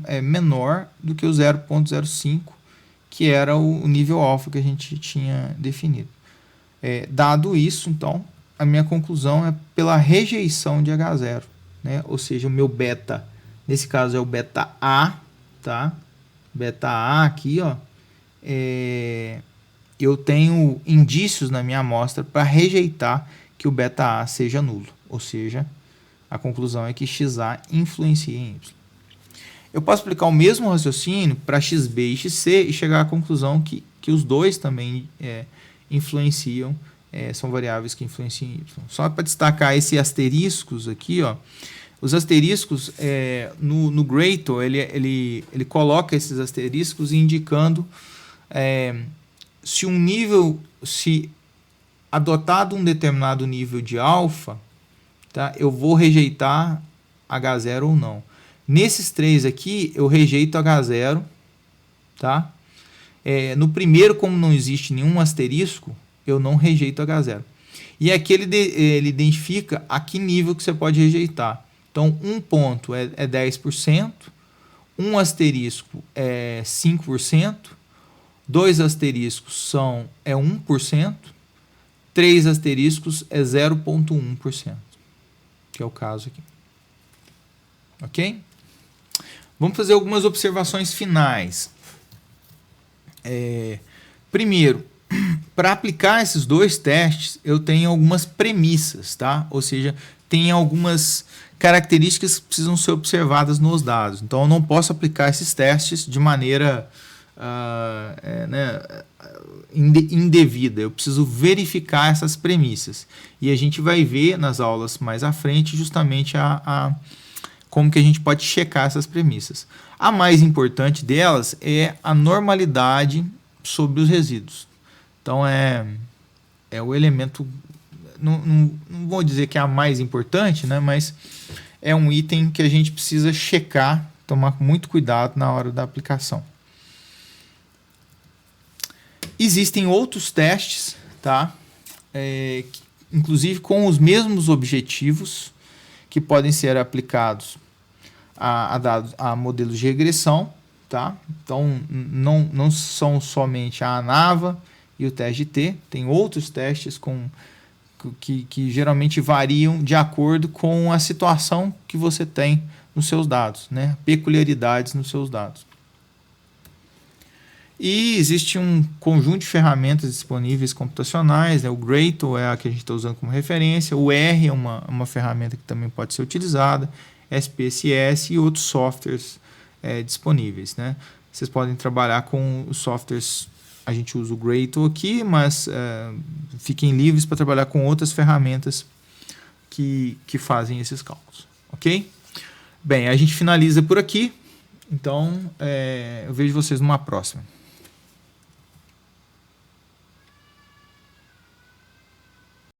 é menor do que o 0,05, que era o nível alfa que a gente tinha definido. Dado isso, então, a minha conclusão é pela rejeição de H0, né? Ou seja, o meu beta, nesse caso é o beta A, tá? Beta A aqui, ó, eu tenho indícios na minha amostra para rejeitar que o beta A seja nulo, ou seja, a conclusão é que XA influencia em Y. Eu posso aplicar o mesmo raciocínio para XB e XC e chegar à conclusão que os dois também influenciam, são variáveis que influenciam em Y. Só para destacar esses asteriscos aqui, ó, os asteriscos, no Greater, ele coloca esses asteriscos indicando se adotado um determinado nível de alfa, tá, eu vou rejeitar H0 ou não. Nesses três aqui, eu rejeito H0, tá? No primeiro, como não existe nenhum asterisco, eu não rejeito H0. E aqui ele identifica a que nível que você pode rejeitar. Então, um ponto é 10%, um asterisco é 5%, dois asteriscos é 1%, três asteriscos é 0,1%, que é o caso aqui. Ok? Vamos fazer algumas observações finais. Primeiro, para aplicar esses dois testes, eu tenho algumas premissas, tá? Ou seja, tem algumas características que precisam ser observadas nos dados. Então, eu não posso aplicar esses testes de maneira indevida. Eu preciso verificar essas premissas. E a gente vai ver nas aulas mais à frente justamente como que a gente pode checar essas premissas. A mais importante delas é a normalidade sobre os resíduos. Então, é o elemento, não vou dizer que é a mais importante, né, mas é um item que a gente precisa checar, tomar muito cuidado na hora da aplicação. Existem outros testes, tá? Inclusive com os mesmos objetivos, que podem ser aplicados a modelos de regressão, tá? Então, não são somente a ANAVA e o teste de T, tem outros testes que geralmente variam de acordo com a situação que você tem nos seus dados, né? Peculiaridades nos seus dados. E existe um conjunto de ferramentas disponíveis computacionais, né? O Greater é a que a gente está usando como referência, o R é uma ferramenta que também pode ser utilizada, SPSS e outros softwares disponíveis, né? Vocês podem trabalhar com os softwares, a gente usa o Greater aqui, mas fiquem livres para trabalhar com outras ferramentas que fazem esses cálculos, ok? Bem, a gente finaliza por aqui, então eu vejo vocês numa próxima.